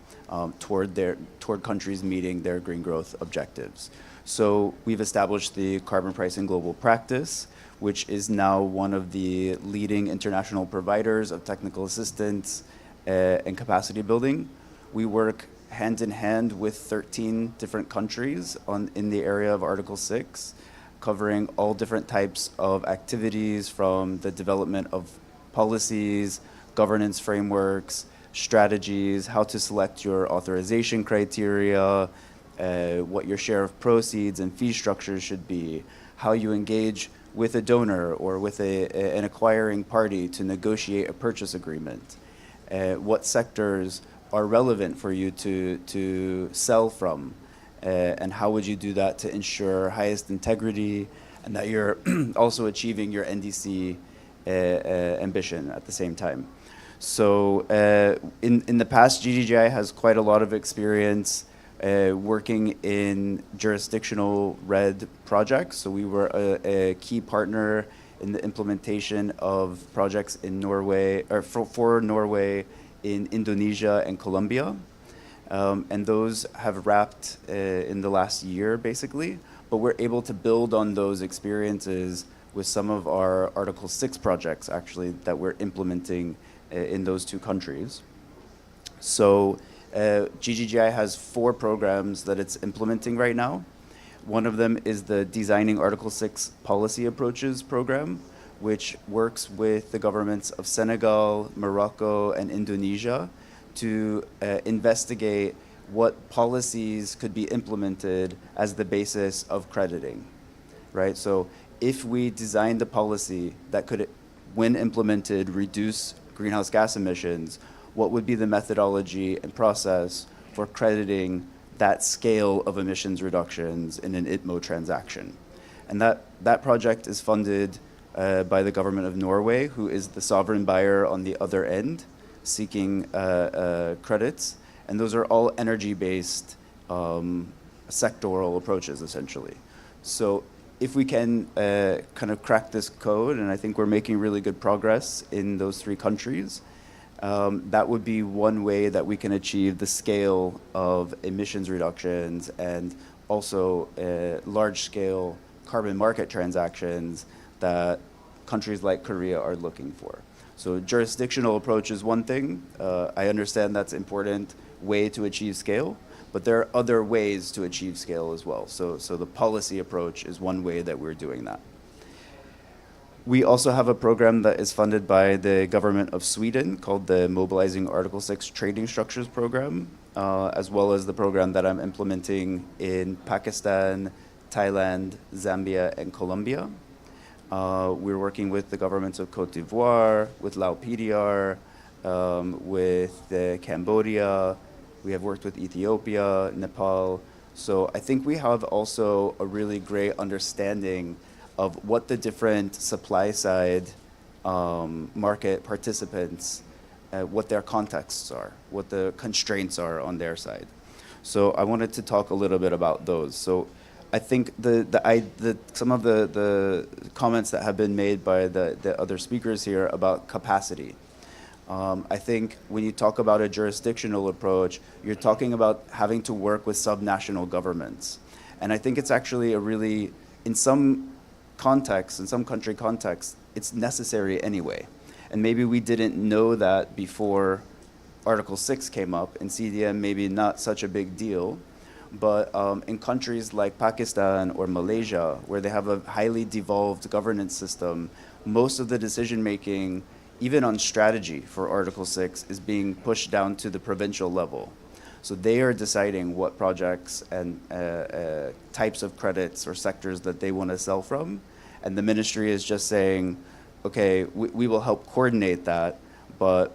toward countries meeting their green growth objectives. So we've established the carbon pricing global practice, which is now one of the leading international providers of technical assistance and capacity building. We work hand in hand with 13 different countries in the area of Article 6, covering all different types of activities from the development of policies, governance frameworks, strategies, how to select your authorization criteria, what your share of proceeds and fee structures should be, how you engage with a donor or with an acquiring party to negotiate a purchase agreement, what sectors are relevant for you to sell from, and how would you do that to ensure highest integrity and that you're also achieving your NDC ambition at the same time. So in the past, GGGI has quite a lot of experience working in jurisdictional RED projects. So we were a key partner in the implementation of projects in Norway, or for Norway, in Indonesia and Colombia. And those have wrapped in the last year, basically. But we're able to build on those experiences with some of our Article 6 projects, actually, that we're implementing in those two countries. So GGGI has 4 programs that it's implementing right now. One of them is the Designing Article 6 Policy Approaches program, which works with the governments of Senegal, Morocco, and Indonesia to investigate what policies could be implemented as the basis of crediting, right? So if we designed a policy that could, when implemented, reduce greenhouse gas emissions, what would be the methodology and process for crediting that scale of emissions reductions in an ITMO transaction? And that project is funded by the government of Norway, who is the sovereign buyer on the other end, seeking credits. And those are all energy-based sectoral approaches, essentially. So if we can kind of crack this code, and I think we're making really good progress in those 3 countries, that would be one way that we can achieve the scale of emissions reductions and also large-scale carbon market transactions that countries like Korea are looking for. So jurisdictional approach is one thing. I understand that's an important way to achieve scale, But there are other ways to achieve scale as well. So the policy approach is one way that we're doing that. We also have a program that is funded by the government of Sweden called the Mobilizing Article 6 Trading Structures Program, as well as the program that I'm implementing in Pakistan, Thailand, Zambia, and Colombia. We're working with the governments of Cote d'Ivoire, with Lao PDR, with Cambodia. We have worked with Ethiopia, Nepal. So I think we have also a really great understanding of what the different supply side market participants, what their contexts are, what the constraints are on their side. So I wanted to talk a little bit about those. So I think some of the comments that have been made by the other speakers here about capacity. I think when you talk about a jurisdictional approach, you're talking about having to work with subnational governments. And I think it's actually a really, in some contexts, in some country contexts, it's necessary anyway. And maybe we didn't know that before Article 6 came up, and CDM maybe not such a big deal. But in countries like Pakistan or Malaysia, where they have a highly devolved governance system, most of the decision making, even on strategy for Article 6, is being pushed down to the provincial level. So they are deciding what projects and types of credits or sectors that they want to sell from. And the ministry is just saying, okay, we will help coordinate that,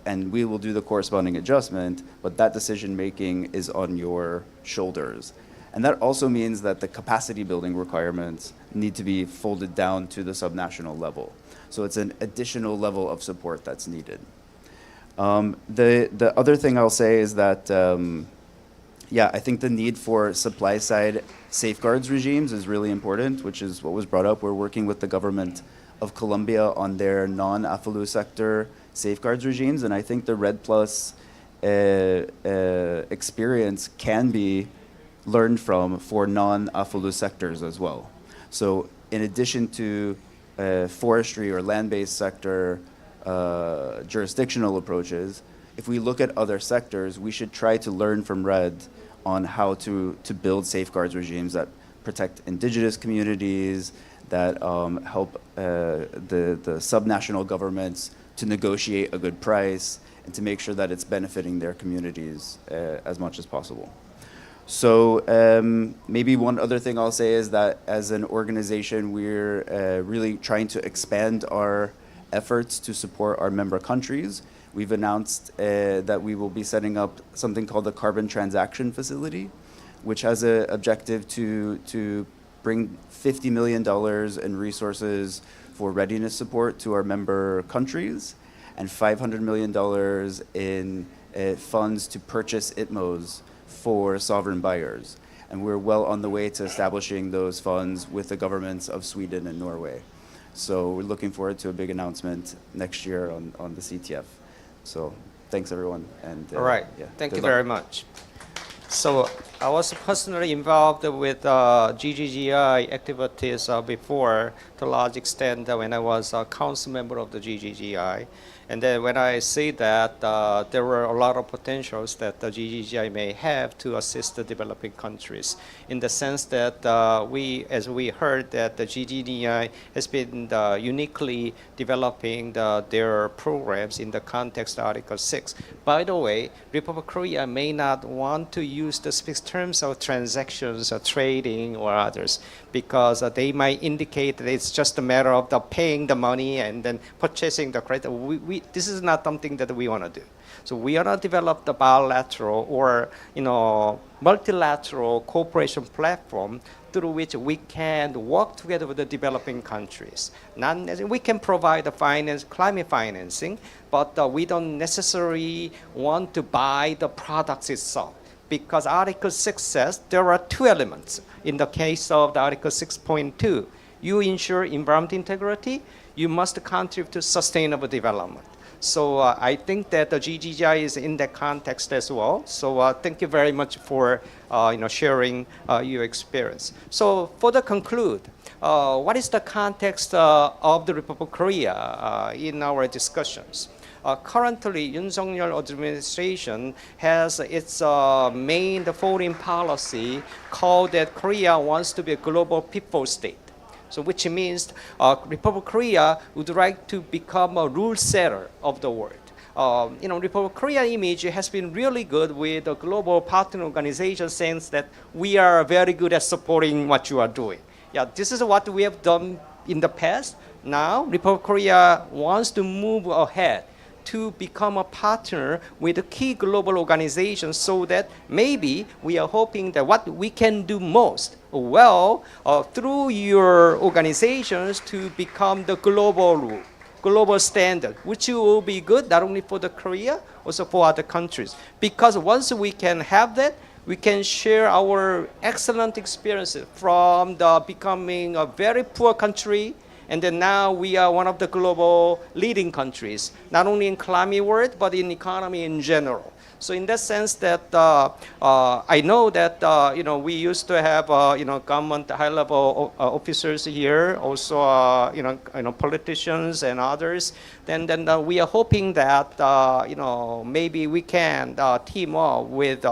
and we will do the corresponding adjustment, but that decision making is on your shoulders. And that also means that the capacity building requirements need to be folded down to the subnational level. So it's an additional level of support that's needed. The other thing I'll say is that, I think the need for supply side safeguards regimes is really important, which is what was brought up. We're working with the government of Colombia on their non-AFLU sector safeguards regimes, and I think the RED Plus experience can be learned from for non-AFLU sectors as well. So in addition to forestry or land-based sector jurisdictional approaches, if we look at other sectors, we should try to learn from RED on how to build safeguards regimes that protect indigenous communities, that help the subnational governments to negotiate a good price and to make sure that it's benefiting their communities as much as possible. So maybe one other thing I'll say is that as an organization, we're really trying to expand our efforts to support our member countries. We've announced that we will be setting up something called the Carbon Transaction Facility, which has an objective to bring $50 million in resources for readiness support to our member countries, and $500 million in funds to purchase ITMOs for sovereign buyers. And we're well on the way to establishing those funds with the governments of Sweden and Norway. So we're looking forward to a big announcement next year on the CTF. So thanks everyone. And All right, thank you very much. So I was personally involved with GGGI activities before, to a large extent when I was a council member of the GGGI. And then when I say that, there were a lot of potentials that the GGGI may have to assist the developing countries, in the sense that as we heard, that the GGGI has been uniquely developing their programs in the context of Article 6. By the way, Republic of Korea may not want to use the specific terms of transactions or trading or others, because they might indicate that it's just a matter of paying the money and then purchasing the credit. This is not something that we want to do. So we want to develop the bilateral or multilateral cooperation platform through which we can work together with the developing countries. We can provide the climate financing, but we don't necessarily want to buy the products itself, because Article 6 says there are two elements. In the case of the Article 6.2, you ensure environmental integrity, you must contribute to sustainable development. So I think that the GGGI is in that context as well. So thank you very much for sharing your experience. So for the conclude, what is the context of the Republic of Korea in our discussions? Currently, Yoon Suk-yeol administration has its main foreign policy called that Korea wants to be a global people state. So which means Republic of Korea would like to become a rule setter of the world. Republic of Korea image has been really good with the global partner organization, saying that we are very good at supporting what you are doing. Yeah, this is what we have done in the past. Now, Republic of Korea wants to move ahead to become a partner with the key global organizations, so that maybe we are hoping that what we can do most well through your organizations to become the global rule, global standard, which will be good not only for the Korea, also for other countries. Because once we can have that, we can share our excellent experiences from the becoming a very poor country, and then now we are one of the global leading countries, not only in climate world, but in economy in general. So in that sense that I know that we used to have government high-level officers here, also politicians and others. Then we are hoping that maybe we can team up with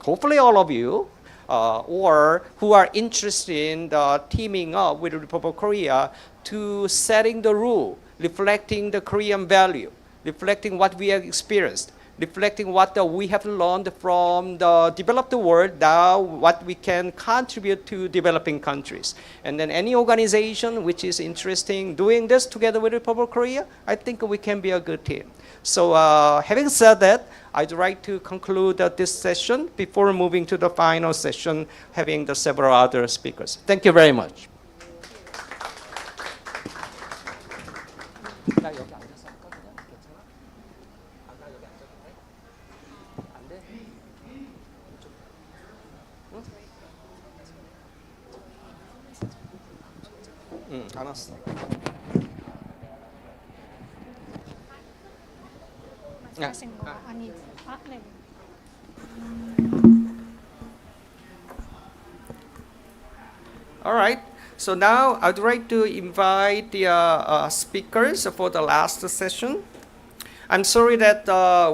hopefully all of you, or who are interested in teaming up with the Republic of Korea to setting the rule, reflecting the Korean value, reflecting what we have experienced, reflecting what we have learned from the developed world, now what we can contribute to developing countries. And then any organization which is interested in doing this together with the Republic of Korea, I think we can be a good team. So having said that, I'd like to conclude this session before moving to the final session, having the several other speakers. Thank you very much. 알았어. 하신 거 아니 네. All right. So now I'd like to invite the speakers for the last session. I'm sorry that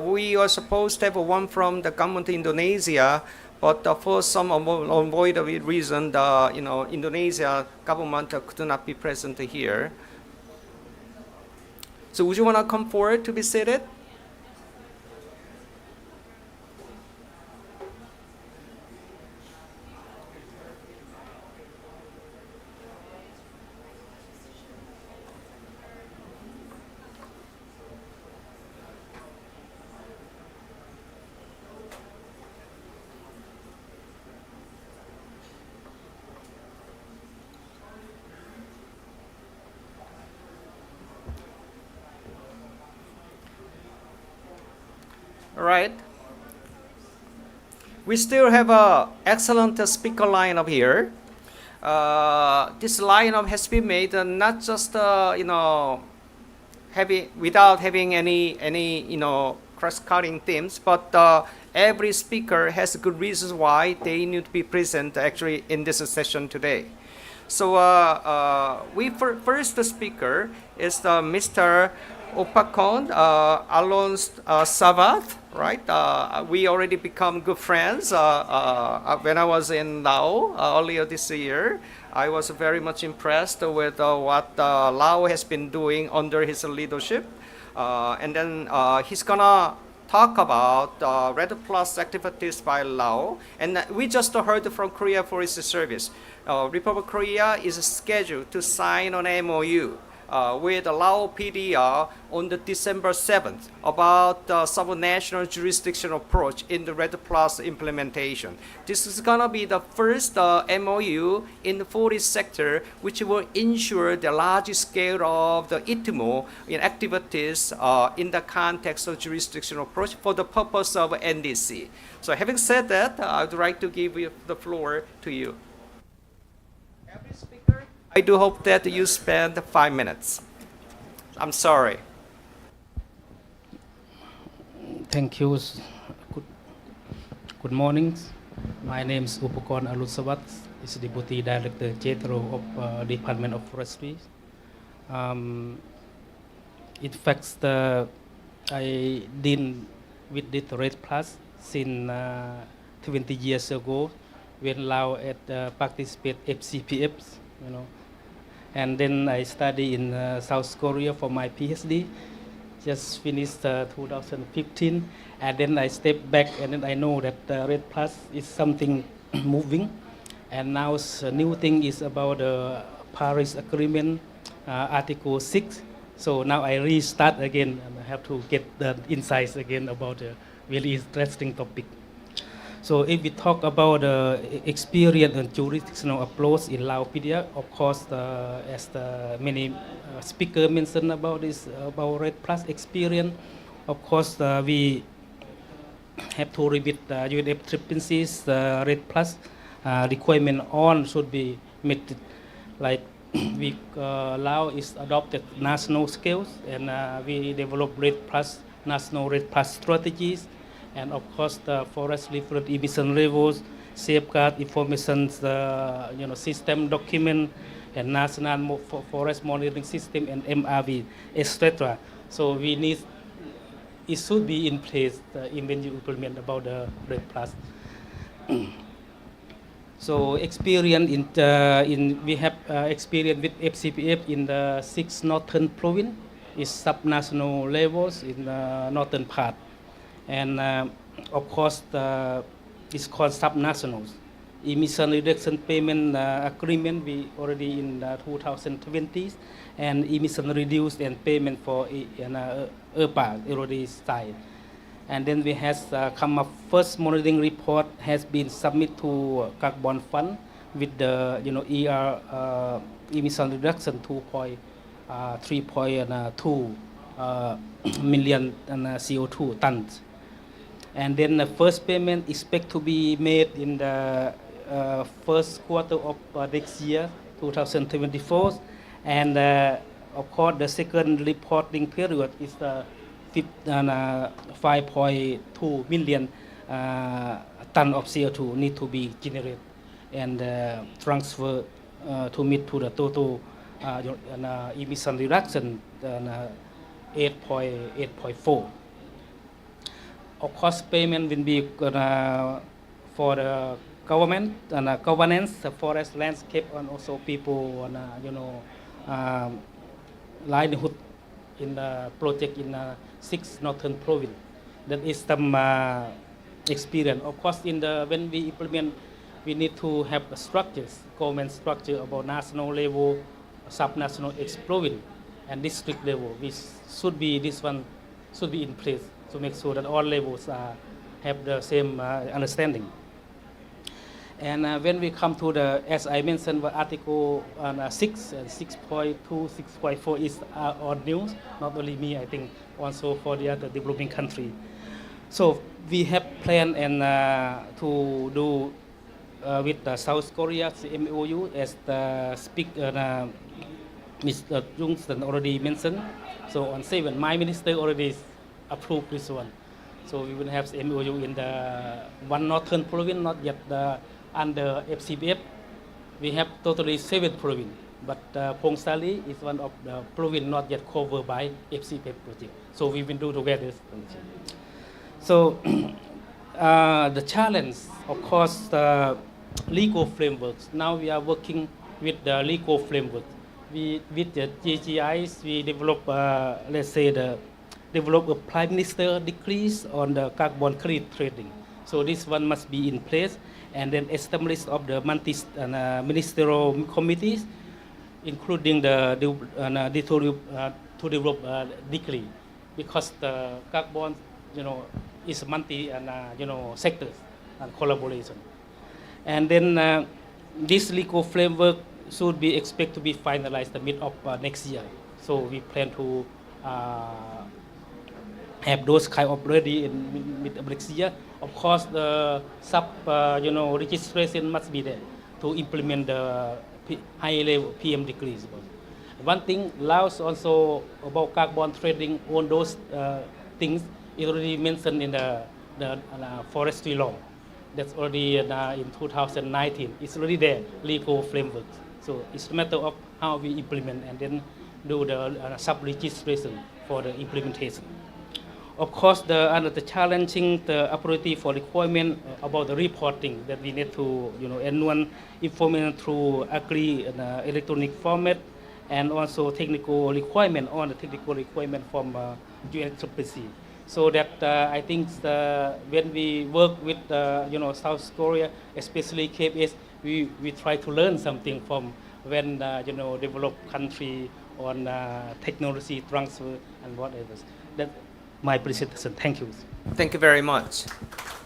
we are supposed to have one from the government of Indonesia, but for some unavoidable reason, the Indonesia government could not be present here. So would you want to come forward to be seated? All right. We still have an excellent speaker lineup here. This lineup has been made not just without having any cross-cutting themes, but every speaker has good reasons why they need to be present actually in this session today. So first speaker is Mr. Opakon Alonso Savath, right? We already become good friends. When I was in Laos earlier this year, I was very much impressed with what Laos has been doing under his leadership. And then he's gonna talk about Red Plus activities by Laos. And we just heard from Korea Forest Service. Republic of Korea is scheduled to sign an MOU with Laos PDR on the December 7th about the subnational jurisdictional approach in the Red Plus implementation. This is going to be the first MOU in the forest sector, which will ensure the large scale of the ITMO in activities in the context of jurisdictional approach for the purpose of NDC. So having said that, I'd like to give you the floor to you. Every speaker, I do hope that you spend 5 minutes. I'm sorry. Thank you. Good morning. My name is Upakon Alusavat. Is Deputy Director General of Department of Forestry. In fact, the I deal with this Red Plus since 20 years ago when Lao at participate FCPFs, you know. And then I study in South Korea for my PhD. Just finished 2015, and then I step back, and then I know that Red Plus is something moving. And now a new thing is about the Paris Agreement, Article 6. So now I restart again, and I have to get the insights again about a really interesting topic. So if we talk about experience and jurisdictional approach in Laopedia, of course, as the many speakers mentioned about this, about Red Plus experience, of course, we have to remit UNFCCC's Red Plus requirement on should be met. Like we Lao is adopted national scales, and we develop Red Plus national Red Plus strategies. And of course, the forest different emission levels, safeguard information, system document, and national forest monitoring system, and MRV, etc. So we need, it should be in place when you implement about the Red Plus. So experience we have experience with FCPF in the 6 northern province, is subnational levels in the northern part. And of course, it's called subnationals. Emission reduction payment agreement we already in 2020s, and emission reduced and payment for ERPA already signed. And then we has come up first monitoring report has been submitted to Carbon Fund with the emission reduction 3.2 million CO2 tons. And then the first payment expect to be made in the first quarter of next year, 2024. And of course, the second reporting period is 5.2 million ton of CO2 need to be generated and transfer to meet to the total emission reduction 8.4. Of course, payment will be for the government and governance, the forest landscape, and also people, livelihood in the project in 6 northern province. That is some experience. Of course, when we implement, we need to have structures, government structure about national level, subnational, ex-province, and district level. This one should be in place to make sure that all levels have the same understanding. And when we come to as I mentioned, Article 6 and 6.2, 6.4 is on news, not only me, I think also for the other developing country. So we have planned and to do with South Korea's MOU, as the speaker, Mr. Jungston already mentioned. So on 7, my minister already approved this one. So we will have MOU in the 1 northern province, not yet under FCPF. We have totally 7 provinces, but Pong Sali is one of the province not yet covered by FCPF project. So we will do together. So the challenge, of course, the legal frameworks. Now we are working with the legal framework. With the GGIs, we develop, let's say, develop a Prime Minister decrees on the carbon credit trading. So this one must be in place, and then establish of the ministerial committees, including to develop decree, because the carbon, is multi sectors and collaboration. And then this legal framework should be expected to be finalized the mid of next year. So we plan to have those kind of ready in mid of next year. Of course, the registration must be there to implement the high level PM decrees. One thing, Laos also about carbon trading, all those things is already mentioned in the forestry law. That's already in 2019. It's already there, legal framework. So it's a matter of how we implement and then do the sub-registration for the implementation. Of course, the challenging the ability for requirement about the reporting that we need to anyone information through agree electronic format, and also technical requirement on the technical requirement from UNFCCC. So that I think when we work with South Korea, especially KBS, we try to learn something from when developed country on technology transfer and whatever. That my presentation. Thank you. Thank you very much.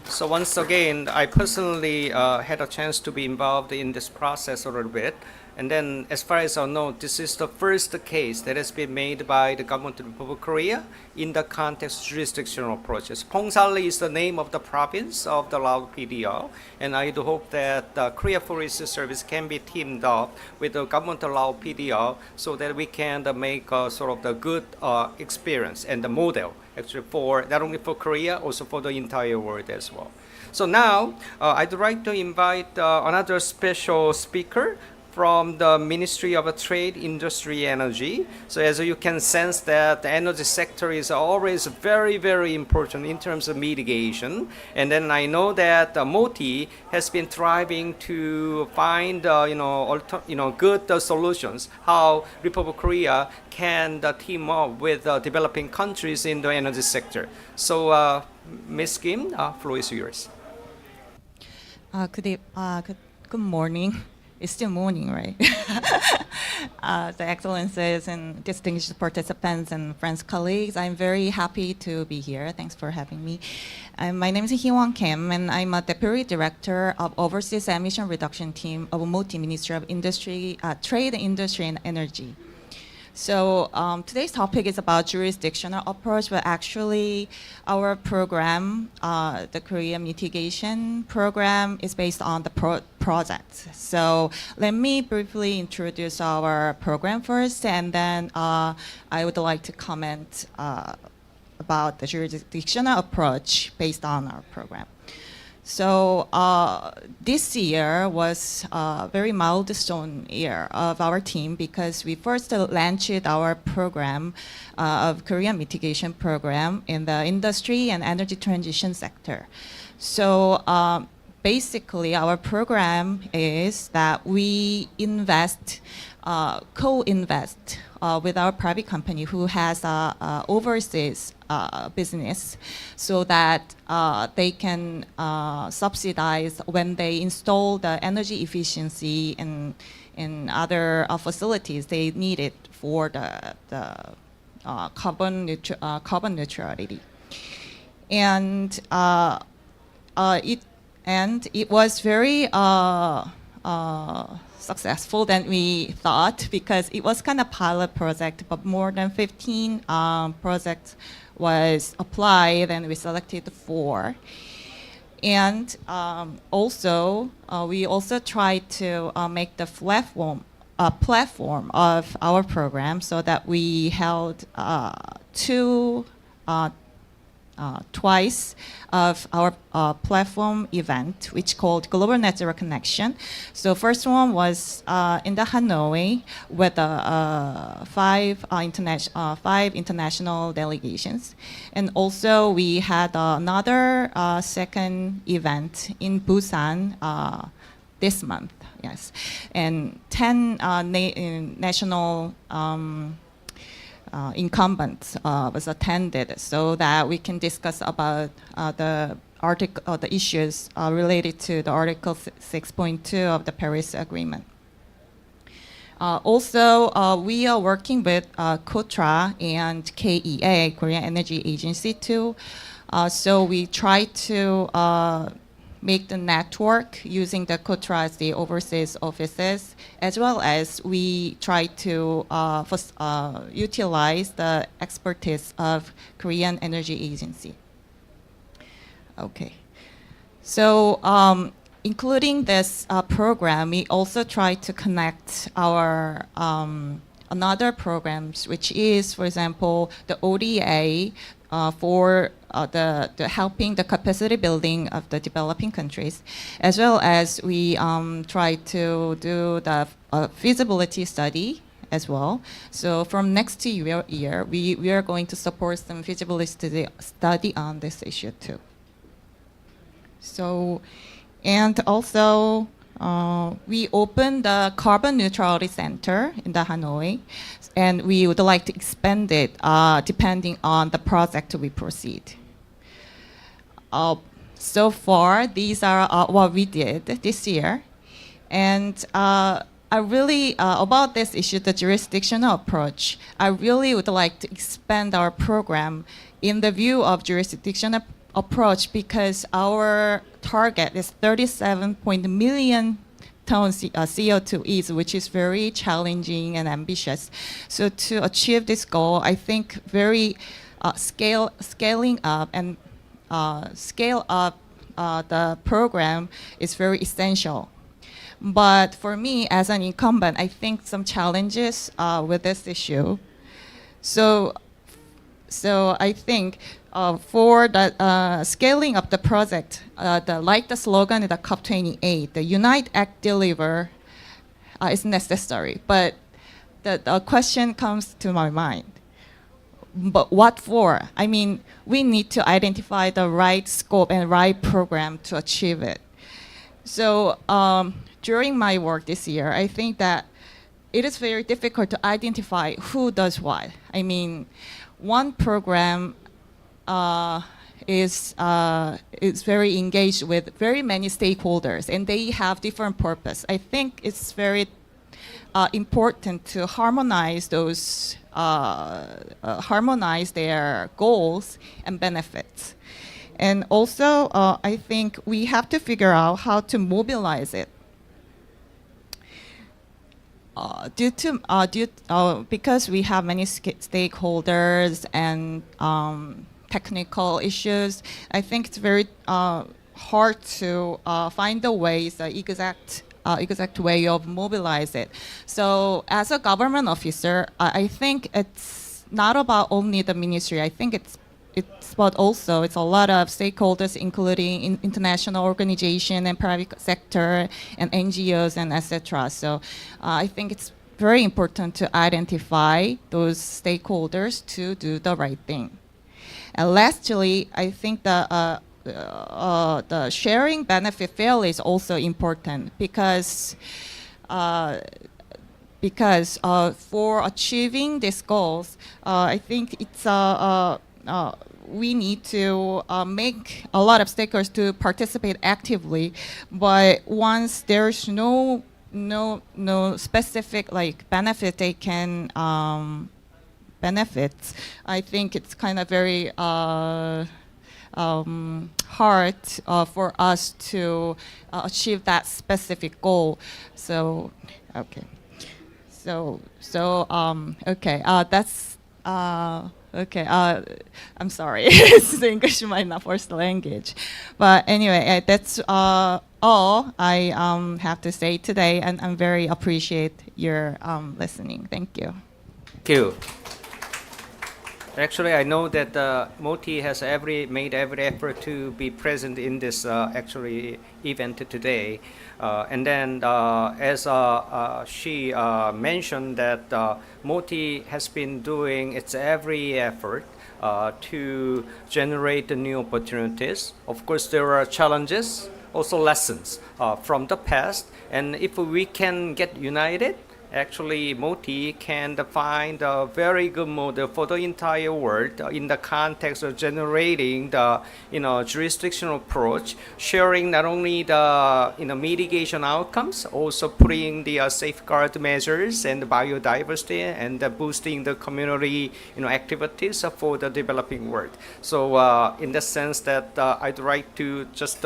So once again, I personally had a chance to be involved in this process a little bit. And then as far as I know, this is the first case that has been made by the government of the Republic of Korea in the context of jurisdictional approaches. Pongsali is the name of the province of the Lao PDO, and I do hope that the Korea Forest Service can be teamed up with the government of Lao PDO so that we can make sort of the good experience and the model actually for not only for Korea, also for the entire world as well. So now I'd like to invite another special speaker from the Ministry of Trade, Industry, Energy. So as you can sense that the energy sector is always very, very important in terms of mitigation. And then I know that MOTI has been striving to find good solutions how Republic of Korea can team up with developing countries in the energy sector. So Ms. Kim, floor is yours. Good morning. It's still morning, right? The excellencies and distinguished participants and friends, colleagues, I'm very happy to be here. Thanks for having me. My name is Hee-Won Kim, and I'm a Deputy Director of Overseas Emission Reduction Team of MOTI, Ministry of Industry, Trade, Industry, and Energy. So today's topic is about jurisdictional approach, but actually our program, the Korea mitigation program, is based on the project. So let me briefly introduce our program first, and then I would like to comment about the jurisdictional approach based on our program. So this year was a very milestone year of our team because we first launched our program of Korean mitigation program in the industry and energy transition sector. So basically our program is that we invest, co-invest with our private company who has overseas business so that they can subsidize when they install the energy efficiency in other facilities they need it for the carbon neutrality. And it was very successful than we thought because it was kind of pilot project, but more than 15 projects was applied and we selected 4. And we also tried to make the platform of our program so that we held twice of our platform event, which called Global Net Zero Connection. So first one was in the Hanoi with 5 international delegations. And also we had another second event in Busan this month, yes. And 10 national incumbents was attended so that we can discuss about the issues related to the Article 6.2 of the Paris Agreement. Also, we are working with KOTRA and KEA, Korean Energy Agency too. So we try to make the network using the KOTRA as the overseas offices, as well as we try to utilize the expertise of Korean Energy Agency. Okay, so including this program, we also try to connect our another programs, which is, for example, the ODA for the helping the capacity building of the developing countries, as well as we try to do the feasibility study as well. So from next year, we are going to support some feasibility study on this issue too. So, and also, we opened the Carbon Neutrality Center in the Hanoi, and we would like to expand it depending on the project we proceed. So far, these are what we did this year. And I really, about this issue, the jurisdictional approach, I really would like to expand our program in the view of jurisdictional approach because our target is 37 million tons CO2 each, which is very challenging and ambitious. So to achieve this goal, I think very scaling up and scale up the program is very essential. But for me, as an incumbent, I think some challenges with this issue. So I think for the scaling up the project, like the slogan of the COP28, the Unite, Act, Deliver is necessary. But the question comes to my mind. But what for? I mean, we need to identify the right scope and right program to achieve it. So during my work this year, I think that it is very difficult to identify who does what. I mean, one program is very engaged with very many stakeholders, and they have different purpose. I think it's very important to harmonize those, harmonize their goals and benefits. And also, I think we have to figure out how to mobilize it. Because we have many stakeholders and technical issues, I think it's very hard to find the ways, the exact way of mobilize it. So as a government officer, I think it's not about only the ministry. I think it's but also it's a lot of stakeholders, including international organization and private sector and NGOs and etc. So I think it's very important to identify those stakeholders to do the right thing. And lastly, I think the sharing benefit fairly is also important because for achieving these goals, I think it's we need to make a lot of stakeholders to participate actively, but once there's no specific like benefit they can benefit, I think it's kind of very hard for us to achieve that specific goal. So okay, okay, that's okay. I'm sorry, it's English my not first language, but anyway, that's all I have to say today, and I'm very appreciate your listening. Thank you. Thank you. Actually, I know that Moti has made every effort to be present in this actually event today. And then as she mentioned that Moti has been doing its every effort to generate the new opportunities. Of course, there are challenges, also lessons from the past. And if we can get united, actually Moti can find a very good model for the entire world in the context of generating the jurisdictional approach, sharing not only the mitigation outcomes, also putting the safeguard measures and the biodiversity and boosting the community activities for the developing world. So in the sense that I'd like to just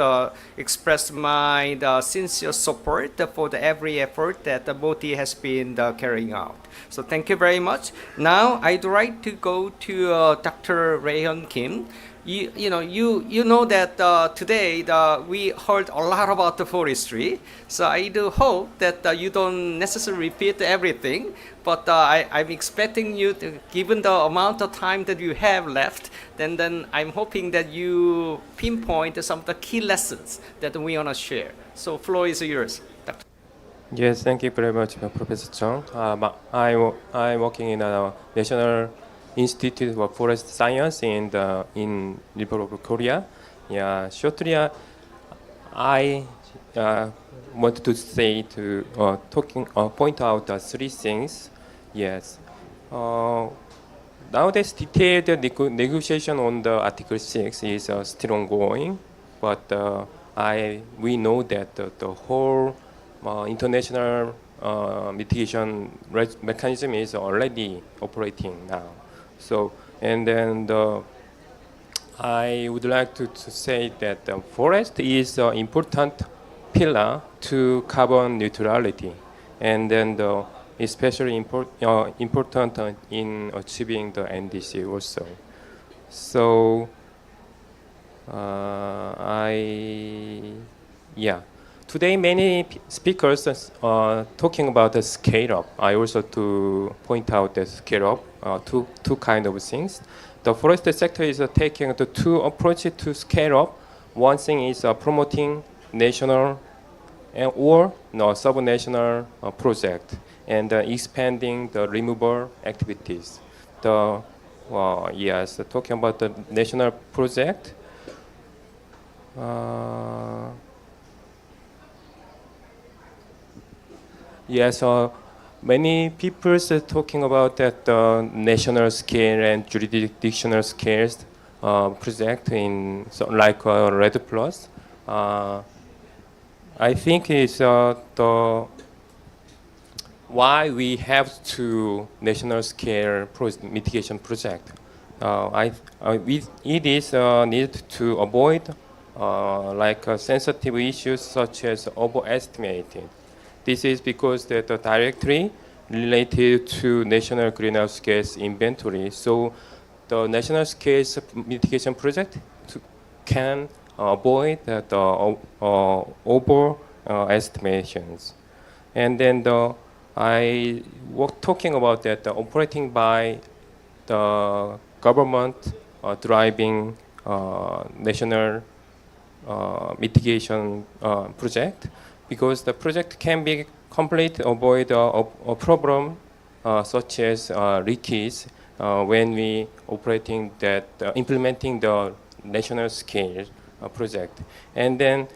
express my sincere support for every effort that Moti has been carrying out. So thank you very much. Now I'd like to go to Dr. Raehyun Kim. You know that today we heard a lot about the forestry. So I do hope that you don't necessarily repeat everything, but I'm expecting you to, given the amount of time that you have left, then I'm hoping that you pinpoint some of the key lessons that we want to share. So floor is yours, Dr. Yes, thank you very much, Professor Chung. I'm working in a National Institute of Forest Science in Republic of Korea. Yeah, shortly, I want to say to point out three things. Yes. Uh, Nowadays, detailed negotiation on the Article 6 is still ongoing, but we know that the whole international mitigation mechanism is already operating now. So, and then I would like to say that the forest is an important pillar to carbon neutrality, and then especially important in achieving the NDC also. So yeah. Today many speakers are talking about the scale up. I also to point out the scale up, two kind of things. The forest sector is taking the two approaches to scale up. One thing is promoting national or sub-national project and expanding the removal activities. Yes, talking about the national project. Yes, many people are talking about that national scale and jurisdictional scales project in like Red Plus. I think it's the why we have to national scale mitigation project. It is needed to avoid sensitive issues such as overestimated. This is because that directly related to national greenhouse gas inventory. So the national scale mitigation project can avoid the over estimations. And then I was talking about that operating by the government driving national mitigation project, because the project can be complete avoid a problem such as leakage when we operating that implementing the national scale project. And then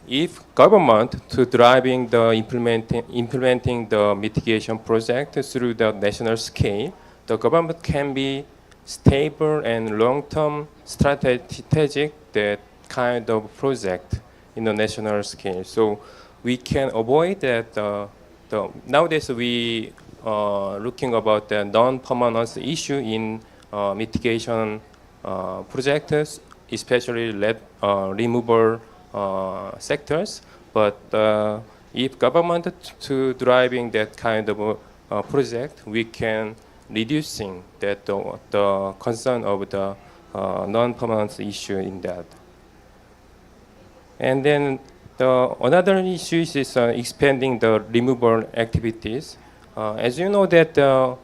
if government to driving the implementing the mitigation project through the national scale, the government can be stable and long-term strategic that kind of project in the national scale. So we can avoid that. Nowadays we looking about the non-permanence issue in mitigation projects, especially lead removal sectors. But if government to driving that kind of project, we can reducing that the concern of the non-permanence issue in that. And then another issue is expanding the removal activities. As you know that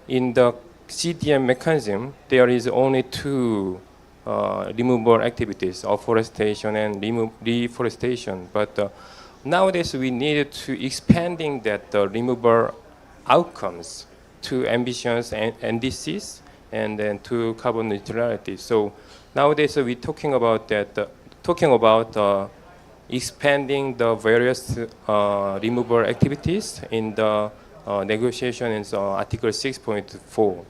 in the CDM mechanism, there is only two removal activities, afforestation and reforestation. But nowadays we need to expanding that removal outcomes to ambitious NDCs and then to carbon neutrality. So nowadays we're talking about that, expanding the various removal activities in the negotiation in Article 6.4.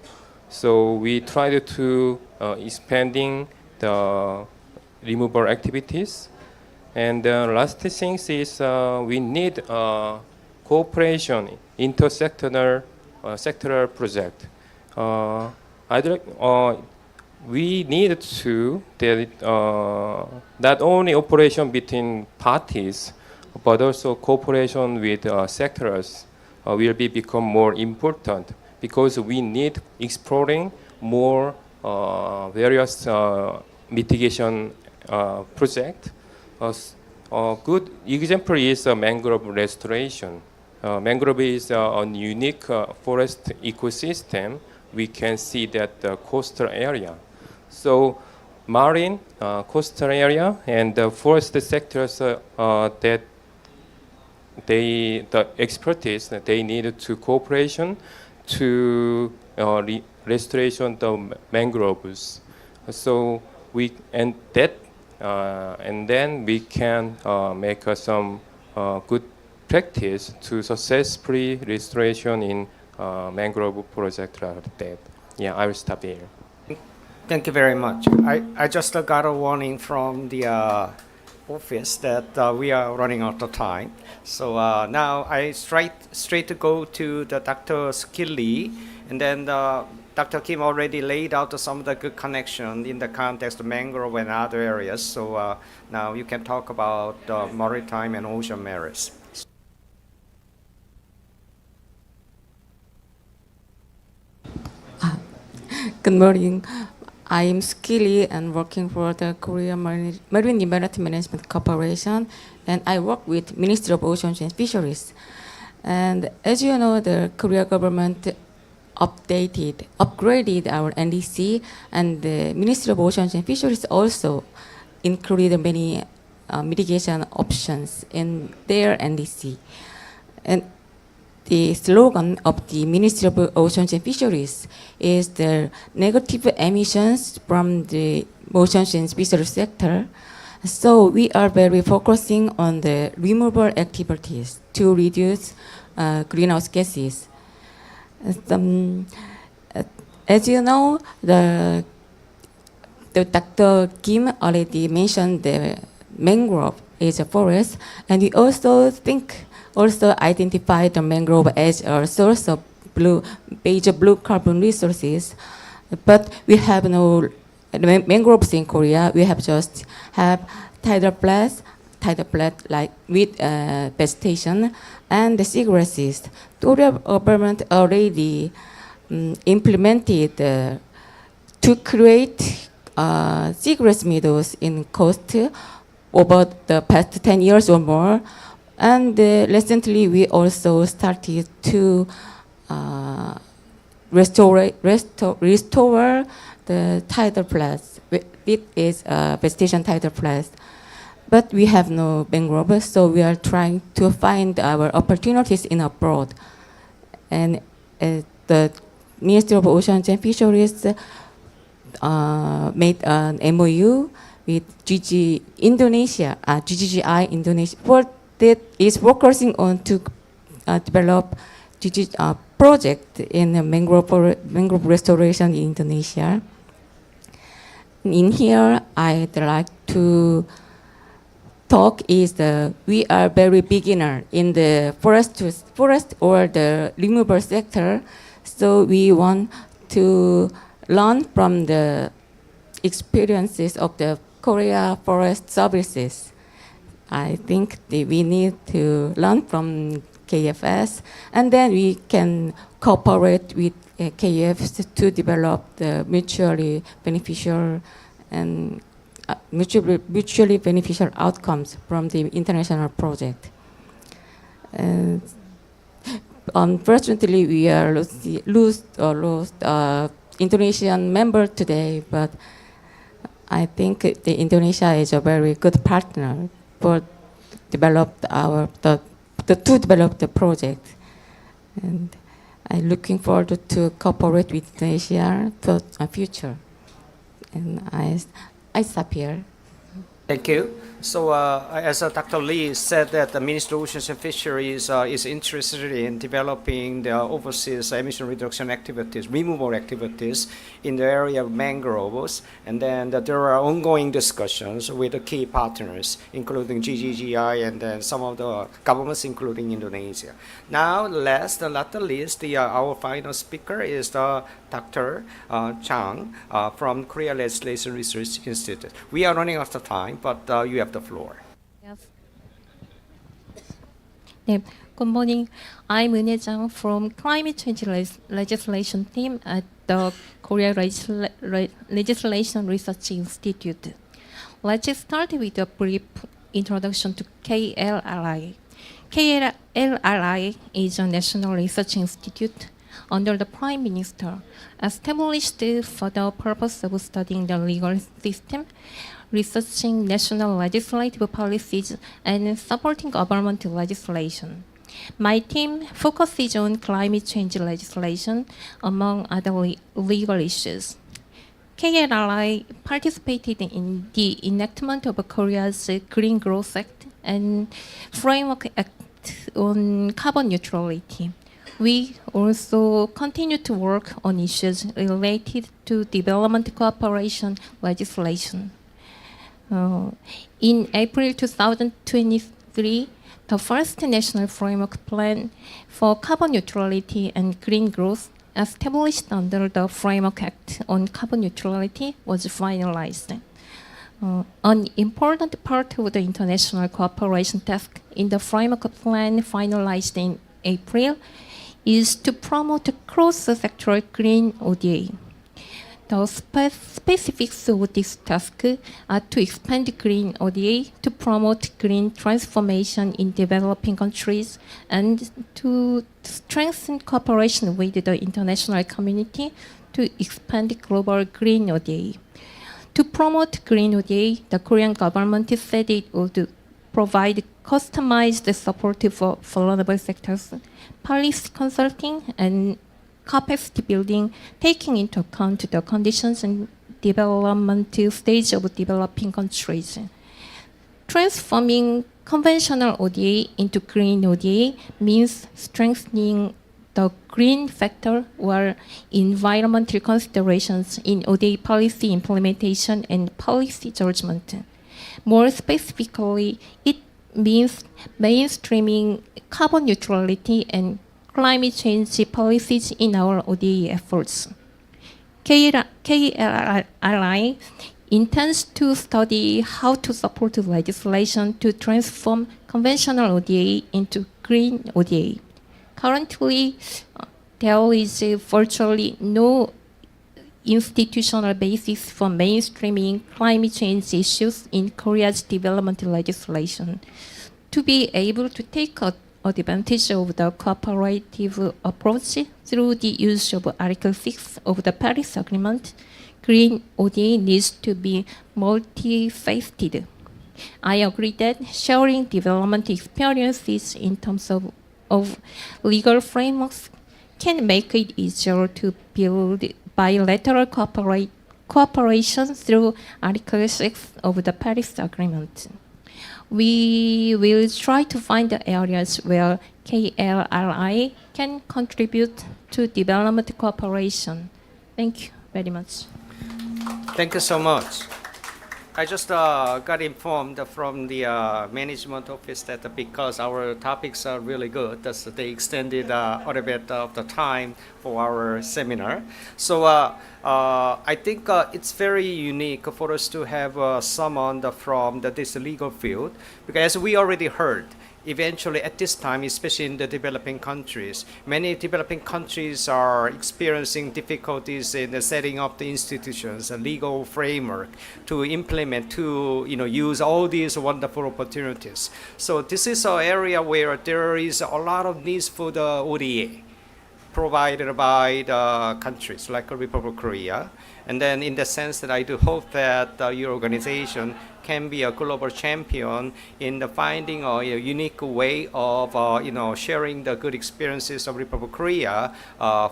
So we tried to expanding the removal activities. And last thing is we need cooperation, intersectoral sectoral project. We need to not only operation between parties, but also cooperation with sectors will become more important, because we need exploring more various mitigation project. A good example is mangrove restoration. Mangrove is a unique forest ecosystem. We can see that the coastal area. So marine, coastal area, and the forest sectors that the expertise that they need to cooperation to restoration the mangroves. So we and then we can make some good practice to successfully restoration in mangrove project like that. Yeah, I will stop here. Thank you very much. I just got a warning from the office that we are running out of time. So now I straight to go to the Dr. Skilly, and then Dr. Kim already laid out some of the good connection in the context of mangrove and other areas. So now you can talk about maritime and ocean matters. Good morning. I'm Skilly and working for the Korea Marine Environment Management Corporation, and I work with Ministry of Oceans and Fisheries. And as you know, the Korea government upgraded our NDC, and the Ministry of Oceans and Fisheries also included many mitigation options in their NDC. And the slogan of the Ministry of Oceans and Fisheries is the negative emissions from the oceans and fisheries sector. So we are very focusing on the removal activities to reduce greenhouse gases. As you know, the Dr. Kim already mentioned the mangrove is a forest, and we also identify the mangrove as a source of major blue carbon resources. But we have no mangroves in Korea. We have just tidal flats like with vegetation and the seagrasses. Korea government already implemented to create seagrass meadows in coast over the past 10 years or more. And recently, we also started to restore the tidal flats. It is vegetation tidal flats. But we have no mangroves, so we are trying to find our opportunities in abroad. And the Ministry of Oceans and Fisheries made an MOU with GGGI Indonesia, that is focusing on to develop project in mangrove restoration in Indonesia. In here, I'd like to talk is we are very beginner in the forest or the removal sector, so we want to learn from the experiences of the Korea Forest Services. I think we need to learn from KFS, and then we can cooperate with KFs to develop the mutually beneficial and mutually beneficial outcomes from the international project. Unfortunately, we are lost Indonesian member today, but I think Indonesia is a very good partner for develop to develop the project, and I'm looking forward to cooperate with Indonesia for a future. And I stop here. Thank you. So as Dr. Lee said that the Ministry of Oceans and Fisheries is interested in developing the overseas emission reduction activities, removal activities in the area of mangroves, and then there are ongoing discussions with the key partners, including GGGI and then some of the governments, including Indonesia. Now, last but not the least, our final speaker is Dr. Chang from Korea Legislation Research Institute. We are running out of time, but you have the floor. Yes. 네, good morning. I'm Eun Chang from Climate Change Legislation team at the Korea Legislation Research Institute. Let's start with a brief introduction to KLRI. KLRI is a national research institute under the Prime Minister, established for the purpose of studying the legal system, researching national legislative policies, and supporting government legislation. My team focuses on climate change legislation, among other legal issues. KLRI participated in the enactment of Korea's Green Growth Act and Framework Act on carbon neutrality. We also continue to work on issues related to development cooperation legislation. In April 2023, the first National Framework Plan for Carbon Neutrality and Green Growth, established under the Framework Act on Carbon Neutrality, was finalized. An important part of the international cooperation task in the Framework Plan finalized in April is to promote cross-sectoral green ODA. The specifics of this task are to expand green ODA, to promote green transformation in developing countries, and to strengthen cooperation with the international community to expand global green ODA. To promote green ODA, the Korean government said it would provide customized support for vulnerable sectors, policy consulting, and capacity building, taking into account the conditions and development stage of developing countries. Transforming conventional ODA into green ODA means strengthening the green factor or environmental considerations in ODA policy implementation and policy judgment. More specifically, it means mainstreaming carbon neutrality and climate change policies in our ODA efforts. KLRI intends to study how to support legislation to transform conventional ODA into green ODA. Currently, there is virtually no institutional basis for mainstreaming climate change issues in Korea's development legislation. To be able to take advantage of the cooperative approach through the use of Article 6 of the Paris Agreement, green ODA needs to be multifaceted. I agree that sharing development experiences in terms of legal frameworks can make it easier to build bilateral cooperation through Article 6 of the Paris Agreement. We will try to find the areas where KLRI can contribute to development cooperation. Thank you very much. Thank you so much. I just got informed from the management office that because our topics are really good, that they extended a little bit of the time for our seminar. So I think it's very unique for us to have someone from this legal field, because as we already heard, eventually at this time, especially in the developing countries, many developing countries are experiencing difficulties in setting up the institutions, a legal framework to implement, to use all these wonderful opportunities. So this is an area where there is a lot of needs for the ODA provided by the countries like the Republic of Korea. And then in the sense that I do hope that your organization can be a global champion in the finding a unique way of sharing the good experiences of Republic of Korea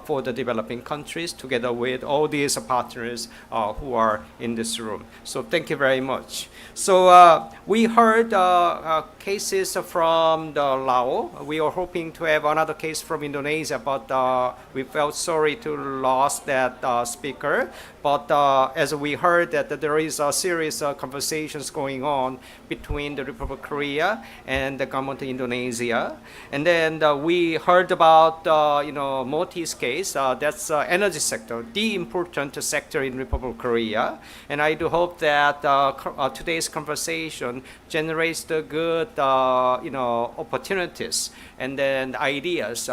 for the developing countries together with all these partners who are in this room. So thank you very much. So we heard cases from the Laos. We are hoping to have another case from Indonesia, but we felt sorry to lose that speaker. But as we heard that there is a serious conversations going on between the Republic of Korea and the government of Indonesia. And then we heard about Moti's case. That's energy sector, the important sector in Republic of Korea. And I do hope that today's conversation generates the good opportunities and then ideas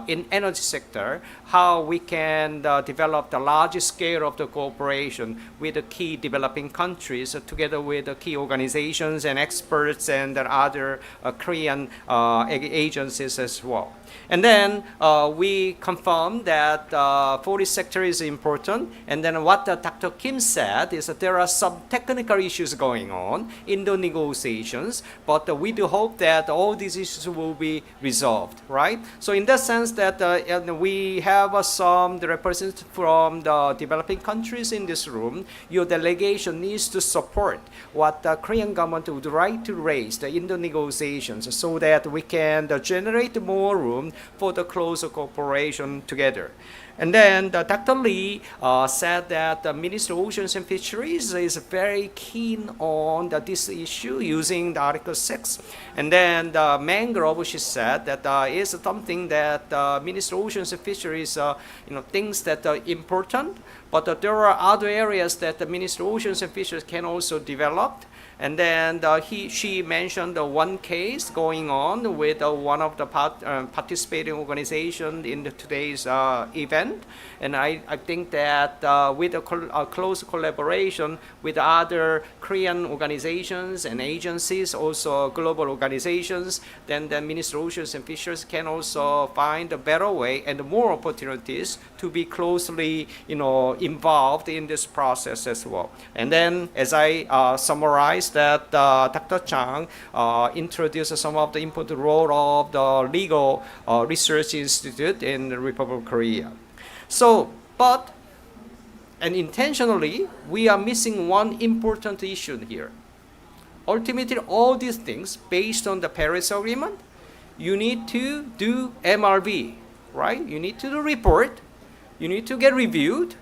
in energy sector, how we can develop the largest scale of the cooperation with the key developing countries, together with the key organizations and experts and other Korean agencies as well. And then we confirmed that forest sector is important. And then what Dr. Kim said is that there are some technical issues going on in the negotiations, but we do hope that all these issues will be resolved, right? So in that sense that we have some representatives from the developing countries in this room. Your delegation needs to support what the Korean government would like to raise in the negotiations so that we can generate more room for the closer cooperation together. And then Dr. Lee said that the Ministry of Oceans and Fisheries is very keen on this issue using the Article 6. And then the mangrove, she said that is something that Ministry of Oceans and Fisheries thinks that are important, but there are other areas that the Ministry of Oceans and Fisheries can also develop. And then she mentioned one case going on with one of the participating organizations in today's event. And I think that with a close collaboration with other Korean organizations and agencies, also global organizations, then the Ministry of Oceans and Fisheries can also find a better way and more opportunities to be closely involved in this process as well. And then as I summarize that Dr. Chang introduced some of the important role of the Legal Research Institute in the Republic of Korea. So, and intentionally, we are missing one important issue here. Ultimately, all these things, based on the Paris Agreement, you need to do MRV, right? You need to do report, you need to get reviewed,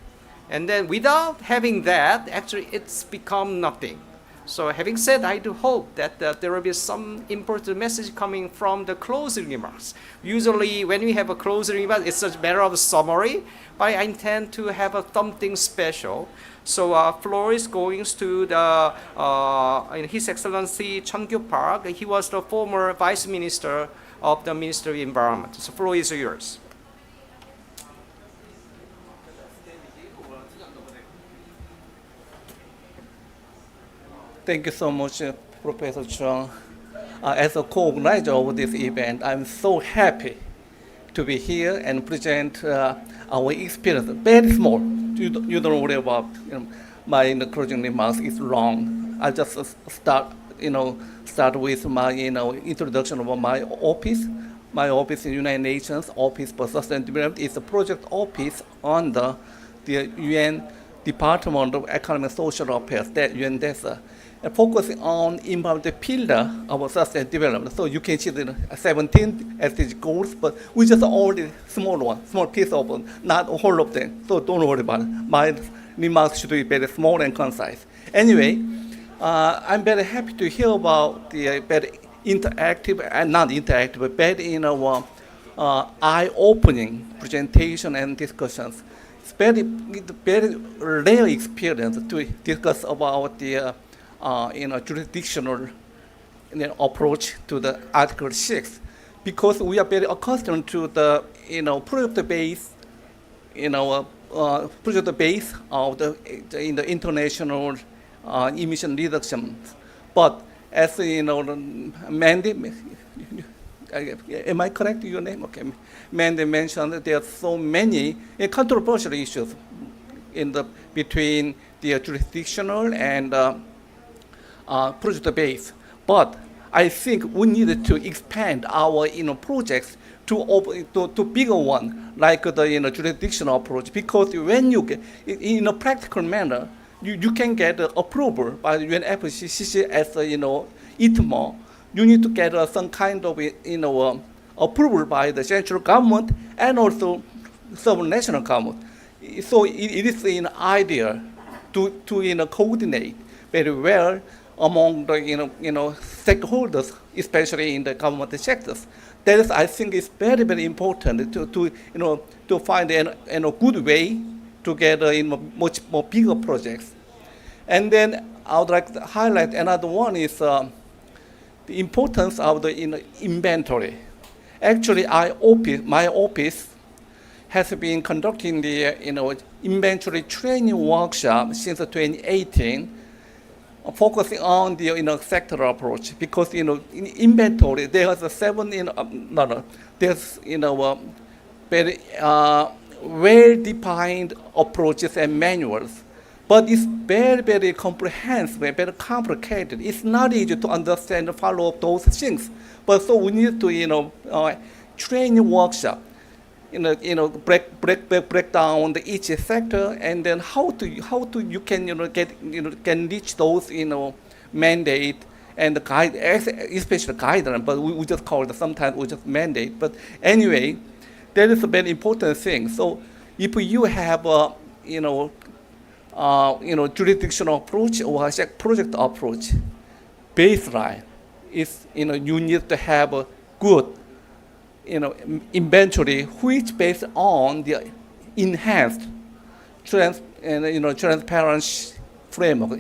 and then without having that, actually it's become nothing. So having said, I do hope that there will be some important message coming from the closing remarks. Usually when we have a closing remark, it's a matter of summary, but I intend to have something special. So floor is going to His Excellency Chun Kyu Park. He was the former Vice Minister of the Ministry of Environment. So floor is yours. Thank you so much, Professor Chung. As a co-organizer of this event, I'm so happy to be here and present our experience. Very small. You don't worry about my closing remarks. It's long. I just start with my introduction of my office. My office in the United Nations Office for Sustainable Development is a project office under the UN Department of Economic and Social Affairs, that UNDESA. Focusing on environmental pillar of sustainable development. So you can see the 17 SDG goals, but we just only small piece of them, not all of them. So don't worry about it. My remarks should be very small and concise. Anyway, I'm very happy to hear about the very interactive and not interactive, but very eye-opening presentation and discussions. It's very rare experience to discuss about the jurisdictional approach to the Article 6, because we are very accustomed to the project-based of the international emission reduction. But as Mandy, am I correct your name? Okay, Mandy mentioned that there are so many controversial issues between the jurisdictional and project base, but I think we need to expand our projects to bigger one, like the jurisdictional approach, because when you get in a practical manner, you can get approval by the UNFCCC as ITMA. You need to get some kind of approval by the central government and also some national government. So it is an idea to coordinate very well among the stakeholders, especially in the government sectors. That is, I think, is very, very important to find a good way to get much more bigger projects. And then I would like to highlight another one is the importance of the inventory. Actually, my office has been conducting the inventory training workshop since 2018, focusing on the sectoral approach, because in inventory there's there's very well-defined approaches and manuals, but it's very, very comprehensive, very complicated. It's not easy to understand and follow up those things. But so we need to training workshop, break down each sector, and then how you can can reach those mandate and the guide, especially guideline. But we just call it, sometimes we just mandate. But anyway, that is a very important thing. So if you have a jurisdictional approach or a project approach, baseline is you need to have a good inventory which based on the enhanced transparency framework,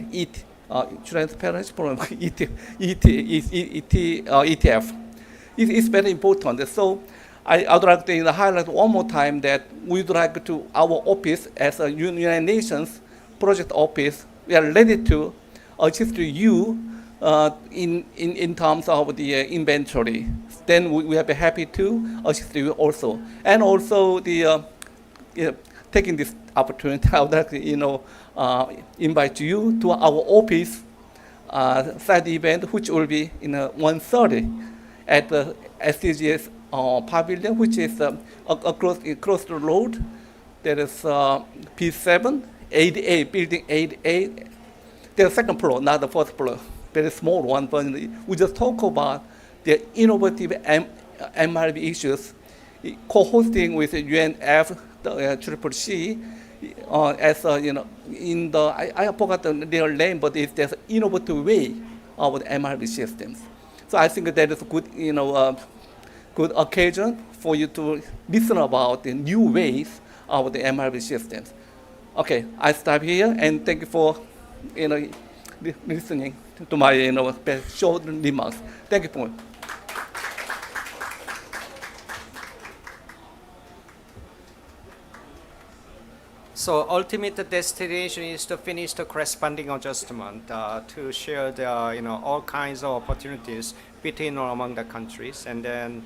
transparency framework, ETF. It's very important. So I would like to highlight one more time that we'd like to, our office as a United Nations project office, we are ready to assist you in terms of the inventory. Then we will be happy to assist you also. And also taking this opportunity, I would like to invite you to our office side event, which will be in 1:30 at the SDGs pavilion, which is across the road. There is P7, 88, building 88. The second floor, not the fourth floor, very small one. But we just talk about the innovative MRV issues, co-hosting with UNF, the CCC, as in the I forgot their name, but it's there's innovative way of the MRV systems. So I think that is a good good occasion for you to listen about the new ways of the MRV systems. Okay, I stop here and thank you for listening to my short remarks. Thank you for. So ultimate destination is to finish the corresponding adjustment to share the all kinds of opportunities between or among the countries, and then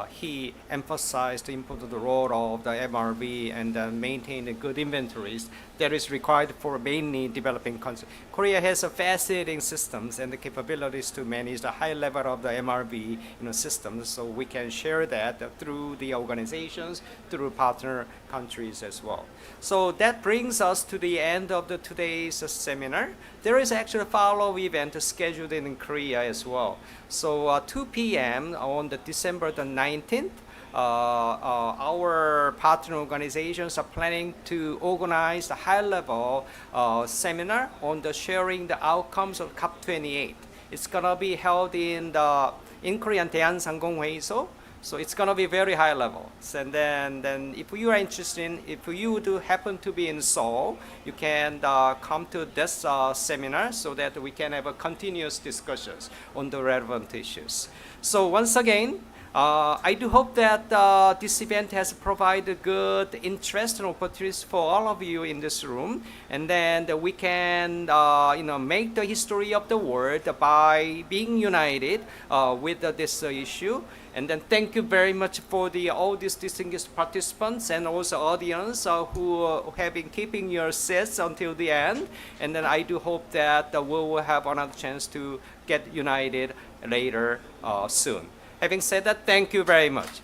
he emphasized the important role of the MRV and maintain the good inventories that is required for mainly developing countries. Korea has a fascinating systems and the capabilities to manage the high level of the MRV systems, so we can share that through the organizations, through partner countries as well. So that brings us to the end of today's seminar. There is actually a follow-up event scheduled in Korea as well. So 2 p.m. on the December the 19th, our partner organizations are planning to organize a high-level seminar on the sharing the outcomes of COP28. It's gonna be held in Korean 대한상공회의소. So it's gonna be very high level. And then if you are interested, if you do happen to be in Seoul, you can come to this seminar so that we can have a continuous discussions on the relevant issues. So once again, I do hope that this event has provided good interest and opportunities for all of you in this room, and then we can make the history of the world by being united with this issue. And then thank you very much for all these distinguished participants and also audience who have been keeping your seats until the end. And then I do hope that we will have another chance to get united later soon. Having said that, thank you very much.